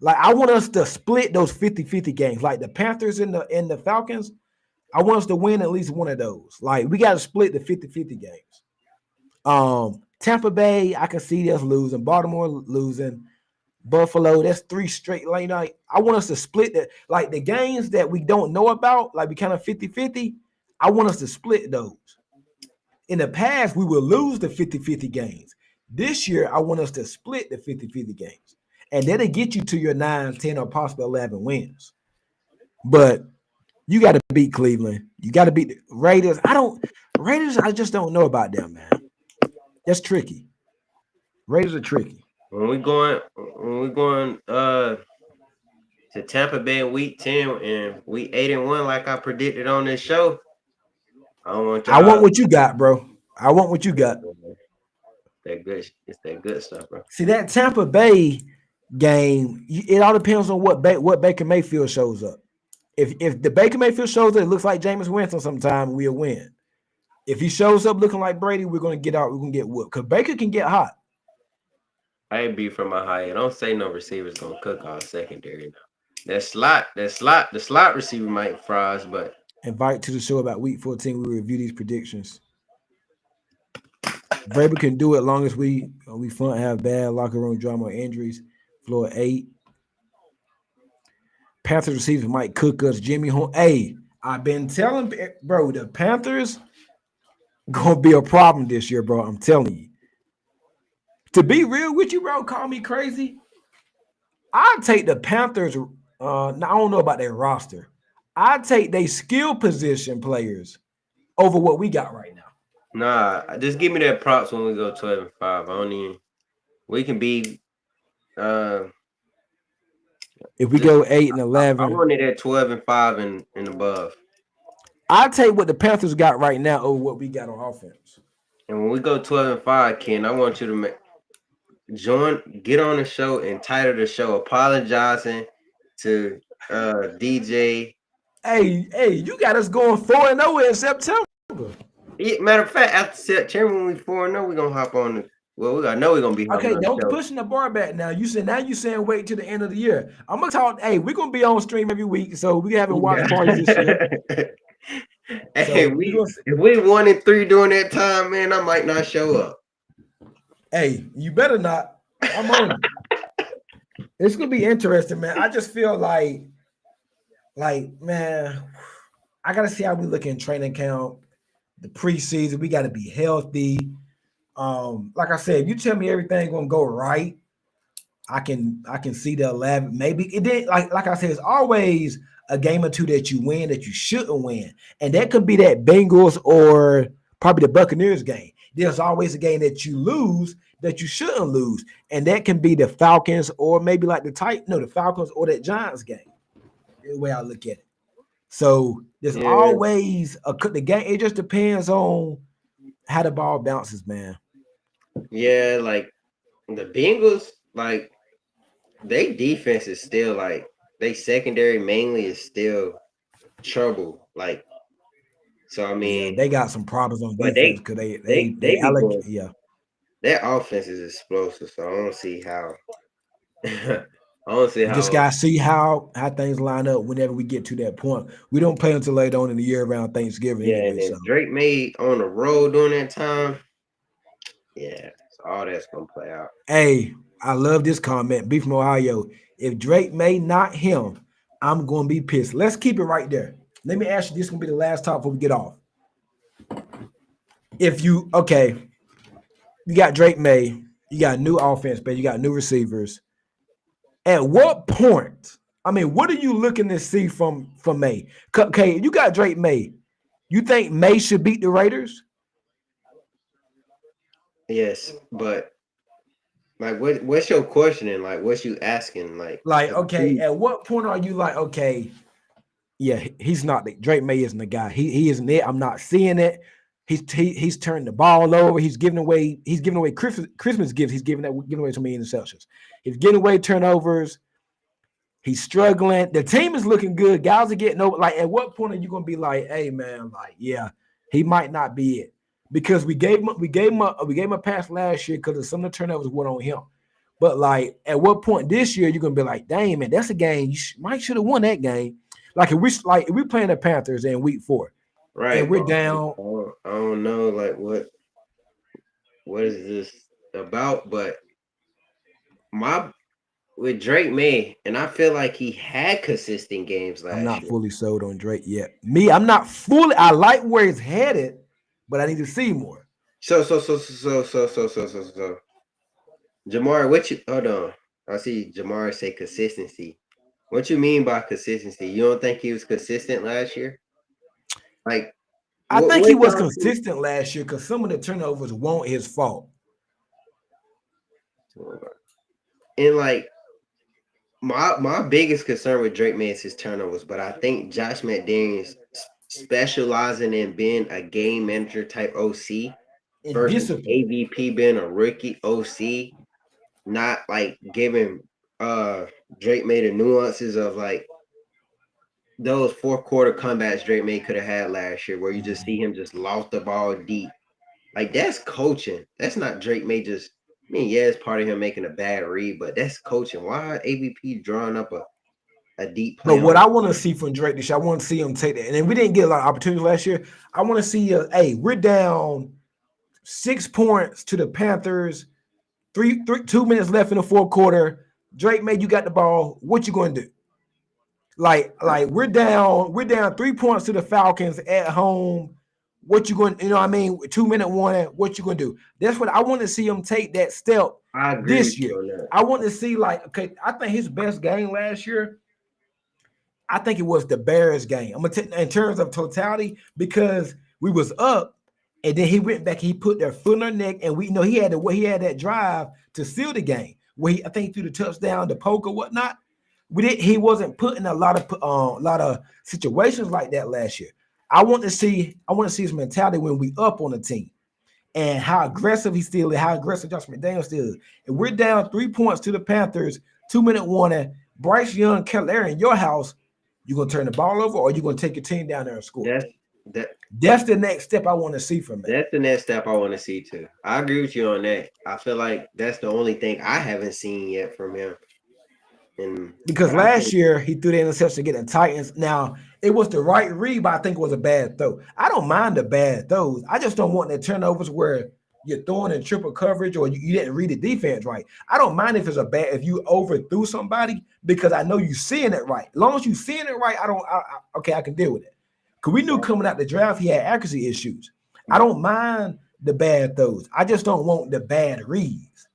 Like I want us to split those 50-50 games. Like the Panthers and the Falcons, I want us to win at least one of those. Like we got to split the 50-50 games. Tampa Bay, I can see us losing. Baltimore losing. Buffalo, that's 3 straight late night. I want us to split that. Like the games that we don't know about, like we kind of 50-50, I want us to split those. In the past, we will lose the 50-50 games. This year, I want us to split the 50-50 games. And that'll get you to your 9, 10, or possible 11 wins. But You got to beat Cleveland. You got to beat the Raiders. Raiders. I just don't know about them, man. That's tricky. Raiders are tricky. When we going to Tampa Bay in week 10 and we 8-1 like I predicted on this show, I don't want I want y'all what you got, bro. I want what you got. that good. It's that good stuff, bro. See that Tampa Bay game. It all depends on what Baker Mayfield shows up. If the Baker Mayfield shows up, it looks like Jameis Winston. Sometime we'll win. If he shows up looking like Brady, we're gonna get out. We're gonna get whooped because Baker can get hot. I ain't be from my high. Don't say no receivers gonna cook our secondary now. The slot receiver might fry us, but Invite to the show about week 14. We review these predictions. Vrabel can do it as long as we fun have bad locker room drama or injuries. Floor 8. Panthers receivers might cook us. Jimmy Horn. Hey, I've been telling bro, the Panthers gonna be a problem this year, bro. I'm telling you. To be real with you, bro, call me crazy. I'd take the Panthers. Now I don't know about their roster. I'd take their skill position players over what we got right now. nah. Just give me that props when we go 12-5. I don't even. We can be. Uh, If we just go 8 and I 11, wanted at 12-5 and above. I'll tell you what the Panthers got right now over what we got on offense. And when we go 12-5, Ken, I want you to get on the show and title the show apologizing to DJ. Hey, you got us going 4-0 in September. Matter of fact, after September when we 4-0, we're gonna hop on the I know we're gonna be hopping Okay, on the don't show. pushing the bar back now. You saying wait till the end of the year. I'm gonna talk. Hey, we're gonna be on stream every week, so we having watch parties this year. Hey, So if we 1-3 during that time, man, I might not show up. Hey, you better not. I'm on it. It's gonna be interesting, man. I just feel like, man, I gotta see how we look in training camp, the preseason. We gotta be healthy. Like I said, if you tell me everything gonna go right, I can see the 11. Maybe it did. Like I said, it's always a game or two that you win that you shouldn't win, and that could be that Bengals or probably the Buccaneers game. There's always a game that you lose that you shouldn't lose, and that can be the Falcons or maybe like the Falcons or that Giants game. The way I look at it. So there's always the game. It just depends on how the ball bounces, man. Yeah, like the Bengals, like they defense is still like they secondary mainly is still trouble. Like, so I mean, they got some problems on but defense because they be allocate. going. Yeah, Their offense is explosive, so I don't see how. I don't see we just how. gotta see how things line up whenever we get to that point. We don't play until later on in the year around Thanksgiving Yeah, anyway. and So if Drake made on the road during that time, yeah, so all that's gonna play out. hey, I love this comment. B from Ohio. If Drake may not him, I'm gonna be pissed. Let's keep it right there. Let me ask you. This is gonna be the last talk before we get off. If you you got Drake May, you got new offense, but you got new receivers. At what point? I mean, what are you looking to see from May? Okay, you got Drake May. You think May should beat the Raiders? Yes, but like, what's your questioning? Like, what's you asking? Like, Okay, at what point are you like, okay, yeah, he's not Drake May isn't the guy. He isn't it. I'm not seeing it. He's turning the ball over. He's giving away Christmas gifts. He's giving away so many interceptions. He's giving away turnovers. He's struggling. The team is looking good. Guys are getting over. Like, at what point are you gonna be like, hey man, like, yeah, he might not be it because we gave him a pass last year because of some of the turnovers went on him. But like, at what point this year you're gonna be like, dang man, that's a game you might should have won that game. Like if we playing the Panthers in week 4, right? and we're down. I don't know, like what is this about? But my with Drake May, and I feel like he had consistent games I'm last not year. fully sold on Drake yet. I'm not fully. I like where he's headed, but I need to see more. So Jamar, what you hold on? I see Jamar say consistency. What you mean by consistency? You don't think he was consistent last year? Like, I think he what was y'all consistent last year because some of the turnovers weren't his fault. see? And like my biggest concern with Drake May is his turnovers, but I think Josh McDaniels specializing in being a game manager type OC And versus discipline. AVP being a rookie OC, not like giving uh Drake May the nuances of like those fourth quarter comebacks Drake May could have had last year, where you just see him just lost the ball deep. Like that's coaching. That's not Drake May just. I mean, yeah, it's part of him making a bad read, but that's coaching. Why AVP drawing up a deep But play what on? I want to see from Drake this year, I want to see him take that. And then we didn't get a lot of opportunities last year. I want to see, hey, we're down 6 points to the Panthers. 2 minutes left in the fourth quarter. Drake May, you got the ball. What you going to do? Like we're down 3 points to the Falcons at home. What you going? You know what I mean? 2 minute warning. What you going to do? That's what I want to see him take that step I agree this with you year. on that. I want to see like okay. I think his best game last year. I think it was the Bears game. I'm gonna in terms of totality because we was up, and then he went back. He put their foot on their neck, and we know he had that drive to seal the game. Where I think he threw the touchdown, the poke or whatnot. We did. He wasn't put in a lot of situations like that last year. I want to see his mentality when we up on the team and how aggressive he still is, how aggressive Josh McDaniels still is. And we're down 3 points to the Panthers, 2 minute warning. Bryce Young, Kelly in your house, you gonna turn the ball over or you gonna take your team down there and score? That's that. That's the next step I want to see from him. That's the next step I want to see too. I agree with you on that. I feel like that's the only thing I haven't seen yet from him. And Because but I last think year he threw the interception getting Titans. Now it was the right read, but I think it was a bad throw. I don't mind the bad throws. I just don't want the turnovers where you're throwing in triple coverage or you didn't read the defense right. I don't mind if it's a bad if you overthrew somebody because I know you seeing it right. As long as you seeing it right, okay, I can deal with it. Because we knew coming out the draft he had accuracy issues. I don't mind the bad throws. I just don't want the bad reads.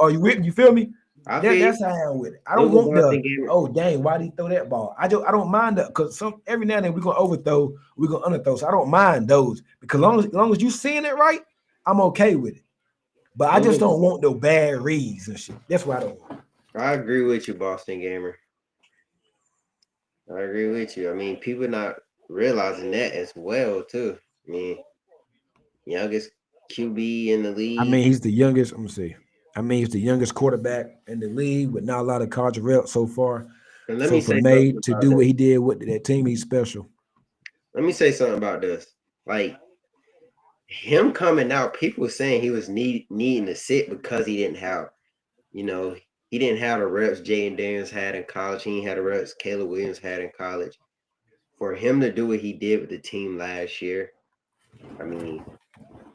Are you with me? You feel me? I feel That's how I am with it. I it don't was a want Boston the game. oh dang, why did he throw that ball? I don't mind that because some every now and then we're gonna overthrow, we're gonna underthrow. So I don't mind those because long as you seeing it right, I'm okay with it. But I just Those don't want no bad reads and shit. That's what I don't want. I agree with you, Boston Gamer. I agree with you. I mean, people not realizing that as well too. I mean, youngest QB in the I mean, league. he's the youngest. Let me see. I mean, he's the youngest quarterback in the league with not a lot of college reps so far. And let So me for say May something to about do what this. he did with that team, he's special. Let me say something about this. Like him coming out, people were saying he was needing to sit because he didn't have, you know, he didn't have the reps Jaden Daniels had in college. He didn't have the reps Caleb Williams had in college. For him to do what he did with the team last year, I mean,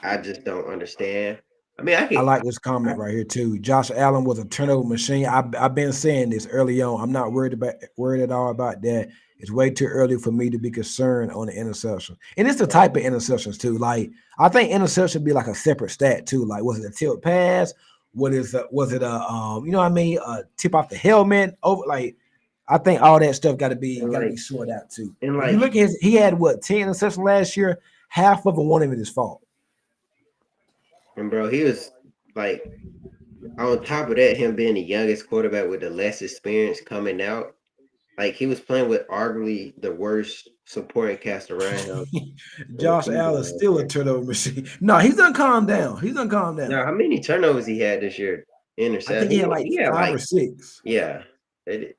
I just don't understand. I mean, I like this comment right here too. Josh Allen was a turnover machine. I've been saying this early on. I'm not worried at all about that. It's way too early for me to be concerned on the interception. And it's the type of interceptions too. Like I think interception be like a separate stat too. Like was it a tilt pass? Was it a you know what I mean? A tip off the helmet over like I think all that stuff and got to like be sorted out too. and When you like look at he had what 10 interceptions last year. Half of them wasn't even his fault. and bro, he was like on top of that, him being the youngest quarterback with the less experience coming out, like he was playing with arguably the worst supporting cast around him in the Josh season Allen's last still a year. turnover machine. No, he's done calm down. He's done calm down. Now, how many turnovers he had this year? I Intercept. think he had like He had 5 or 6. yeah,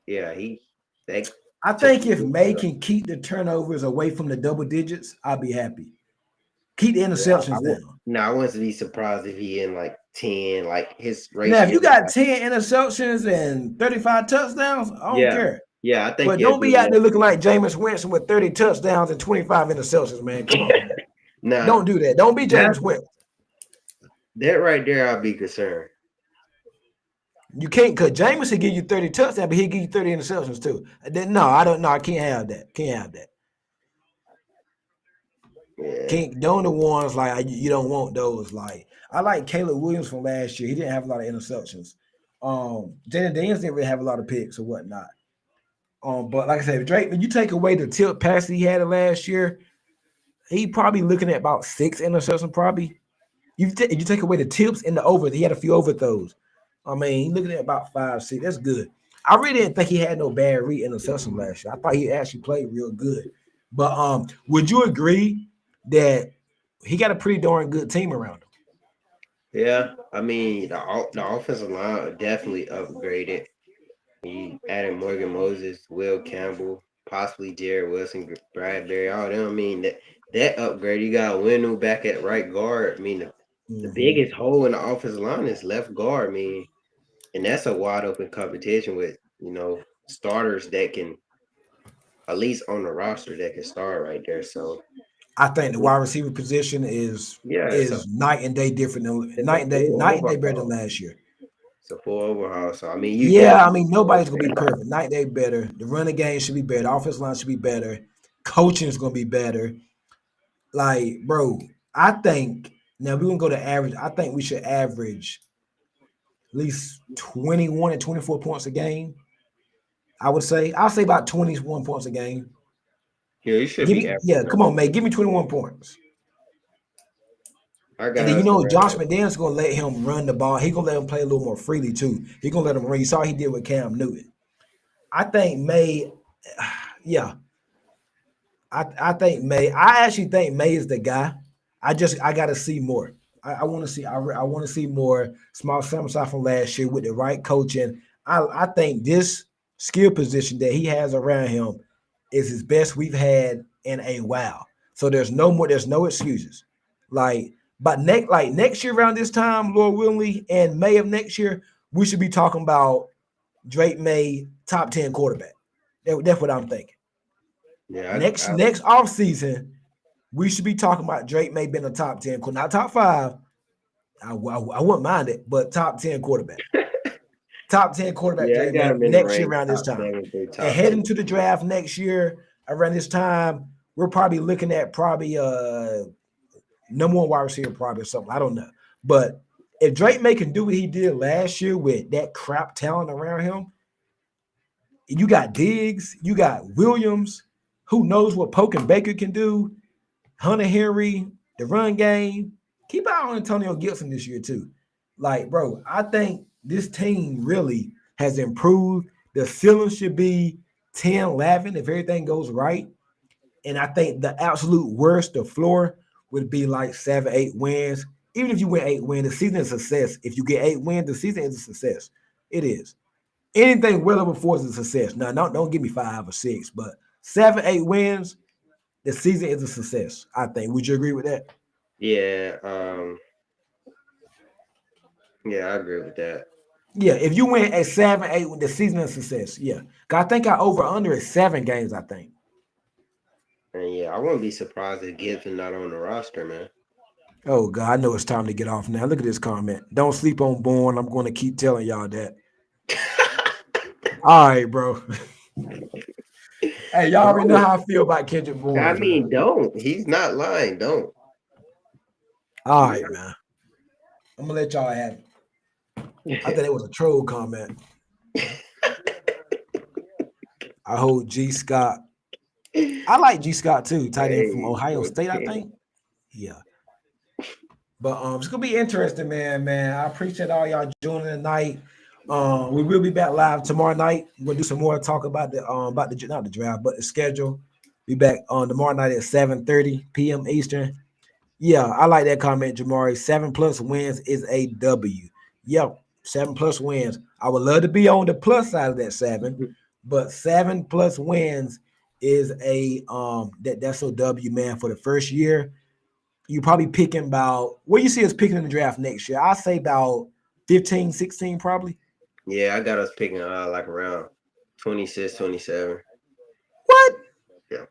yeah. He that I took think him if to May can keep the turnovers away from the double digits, I'll be happy. Keep the yeah. interceptions down. I wouldn't be surprised if he in like 10. Like his Now, if ratio. you got 10 interceptions and 35 touchdowns, I don't Yeah, care. yeah. I think But he'll don't do be out there that. looking like Jameis Winston with 30 touchdowns and 25 interceptions, man. Come on, man. Now Don't do that. Don't be that Jameis Winston. that right there, I'll be concerned. You can't because Jameis will give you 30 touchdowns, but he'll give you 30 interceptions too. No, I don't know. I can't have that. Can't have that. Yeah, Can't don't the ones like you don't want those. Like I like Caleb Williams from last year. He didn't have a lot of interceptions. Jaden Daniels didn't really have a lot of picks or whatnot. But like I said, Drake, when you take away the tilt pass that he had last year, he probably looking at about 6 interceptions. Probably you take away the tips and the over, he had a few overthrows. I mean, he looking at about 5, 6. That's good. I really didn't think he had no bad read interception last year. I thought he actually played real good. But would you agree that he got a pretty darn good team around him? Yeah, I mean the offensive line definitely upgraded. He added Morgan Moses, Will Campbell, possibly Jared Wilson, Bradbury, all them. I mean that upgrade. You got Winu back at right guard. I mean the Mm-hmm. biggest hole in the offensive line is left guard. I mean, and that's a wide open competition with starters that can at least on the roster that can start right there. So I think the wide receiver position is yeah, is night and day different than it's a night full and day better than overhaul. last year. It's a full overhaul. So I mean, you Yeah, I definitely mean nobody's gonna be perfect. Night and day better. The running game should be better. The offensive line should be better. Coaching is gonna be better. Like, bro, I think now we're gonna go to average. I think we should average at least 21 and 24 points a game. I'll say about 21 points a game. you should Give be me, yeah, averaging come on, mate. Give me 21 points. I And got then us around Josh that. McDaniels gonna let him run the ball. He gonna let him play a little more freely too. He gonna let him run. You saw he did with Cam Newton. I think May, yeah, I think May. I actually think May is the guy. I got to see more. I want to see. I want to see more. Small sample size from last year with the right coaching. I think this skill position that he has around him is his best we've had in a while. So there's no more. There's no excuses. Like, but next year around this time, Lord willingly, and May of next year, we should be talking about Drake May top 10 quarterback. That's what I'm thinking. Yeah, Next off season, we should be talking about Drake May being a top 10, not top five. I wouldn't mind it, but top 10 quarterback, top 10 quarterback yeah, I Drake got May him in the next year range around this top time, 7 through and top 10. heading to the draft next year around this time, we're probably looking at probably number one wide receiver probably or something. I don't know, but if Drake May can do what he did last year with that crap talent around him, you got Diggs, you got Williams. Who knows what Poke and Baker can do? Hunter Henry, the run game. Keep an eye on Antonio Gibson this year too. Like, bro, I think this team really has improved. The ceiling should be 10, 11 if everything goes right. And I think the absolute worst, the floor would be like 7, 8 wins. Even if you win 8 wins, the season is a success. If you get 8 wins, the season is a success. It is. Anything well over 4 is a success. Now, don't give me 5 or 6, but 7, 8 wins, the season is a success. I think. Would you agree with that? Yeah, yeah, I agree with that. Yeah, if you win at 7, 8, the season is a success. Yeah, 'cause I think I over under is 7 games. I think. And yeah, I wouldn't be surprised if Gibson not on the roster, man. Oh God, I know it's time to get off now. Look at this comment. Don't sleep on Bourne. I'm going to keep telling y'all that. All right, bro. Hey, y'all already know Don't. how I feel about Kendrick I Bourne, man. mean, don't. He's not lying. Don't. All He's right, man. I'm gonna let y'all have it. I thought it was a troll comment. I hold G Scott. I like G Scott too, tight end from Hey, Ohio State, I okay. think. Yeah. But it's gonna be interesting, man. Man, I appreciate all y'all joining tonight. We will be back live tomorrow night. We're gonna do some more talk about the not the draft, but the schedule. Be back on tomorrow night at 7:30 p.m. Eastern. Yeah, I like that comment, Jamari. 7+ wins is a W. Yep, 7+ wins. I would love to be on the plus side of that 7, but 7+ wins is that's a W, man, for the first year. You probably picking about what you see us picking in the draft next year. I say about 15, 16, probably. Yeah, I got us picking like around 26, 27. What? Yeah.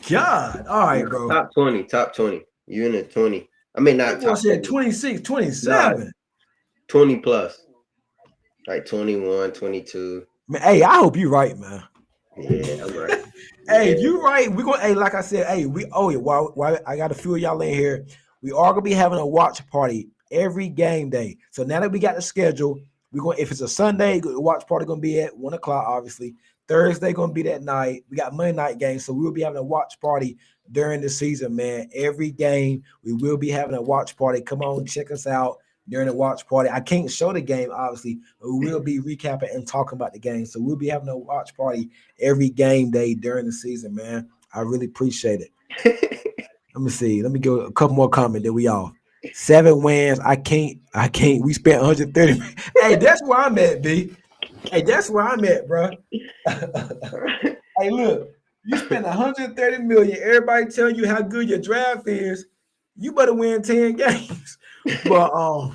God. All right, Nah, bro. top 20, top 20. You in the 20. I mean, That not boy top said 20. 26, Nah, 27. 20 plus. Like 21, 22. Man, hey, I hope you're right, man. Yeah, I'm right. Hey, Yeah, if you right, we gonna. Hey, like I said, hey, we. Oh yeah, why I got a few of y'all in here. We are gonna be having a watch party every game day. So now that we got the schedule, We're going if it's a Sunday, the watch party gonna be at 1 o'clock, obviously. Thursday gonna be that night. We got Monday night games, so we will be having a watch party during the season, man. Every game we will be having a watch party. Come on, check us out during the watch party. I can't show the game, obviously, but we will be recapping and talking about the game. So we'll be having a watch party every game day during the season, man. I really appreciate it. Let me see. Let me go a couple more comments that we all. 7 wins. I can't. We spent 130. Hey, that's where I'm at, B. Hey, that's where I'm at, bro. Hey, look, you spend 130 million. Everybody telling you how good your draft is. You better win 10 games. But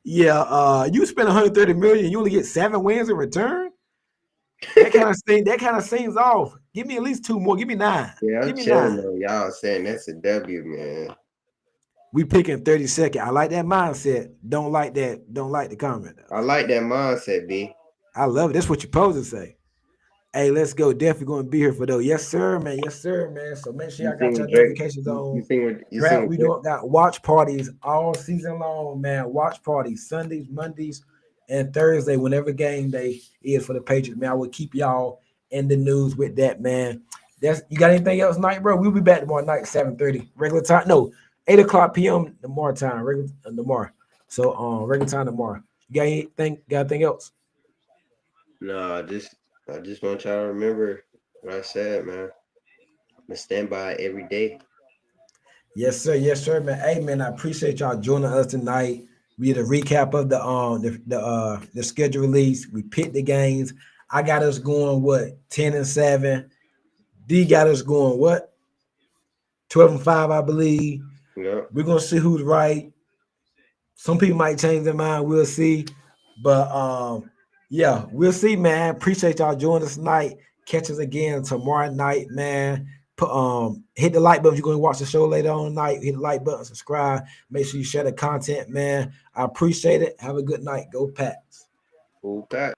you spend 130 million. You only get 7 wins in return. That kind of seems off. Give me at least 2 more. Give me 9. Yeah, I'm Give me chilling 9. though. Y'all saying that's a W, man. We picking 32nd. I like that mindset. Don't like that. Don't like the comment. I like that mindset, B. I love it. That's what you're supposed to say. Hey, let's go. Definitely going to be here for those. Yes, sir, man. Yes, sir, man. So make sure y'all got your notifications on. We don't got watch parties all season long, man. Watch parties Sundays, Mondays, and Thursday, whenever game day is for the Patriots, man. I will keep y'all in the news with that, man. You got anything else tonight, bro? We'll be back tomorrow night, 7:30 regular time. No, 8 o'clock p.m. tomorrow time, regular tomorrow. So regular time tomorrow. You got anything? Got anything else? No, I just want y'all to remember what I said, man. I'm gonna stand by it every day. Yes, sir, man. Hey, man, I appreciate y'all joining us tonight. We did a recap of the schedule release. We picked the games. I got us going 10-7. D got us going 12-5, I believe. Yep. We're gonna see who's right. Some people might change their mind. We'll see. But we'll see, man. Appreciate y'all joining us tonight. Catch us again tomorrow night, man. Hit the like button if you're going to watch the show later on tonight. Hit the like button, subscribe. Make sure you share the content, man. I appreciate it. Have a good night. Go Pats. Go Pats.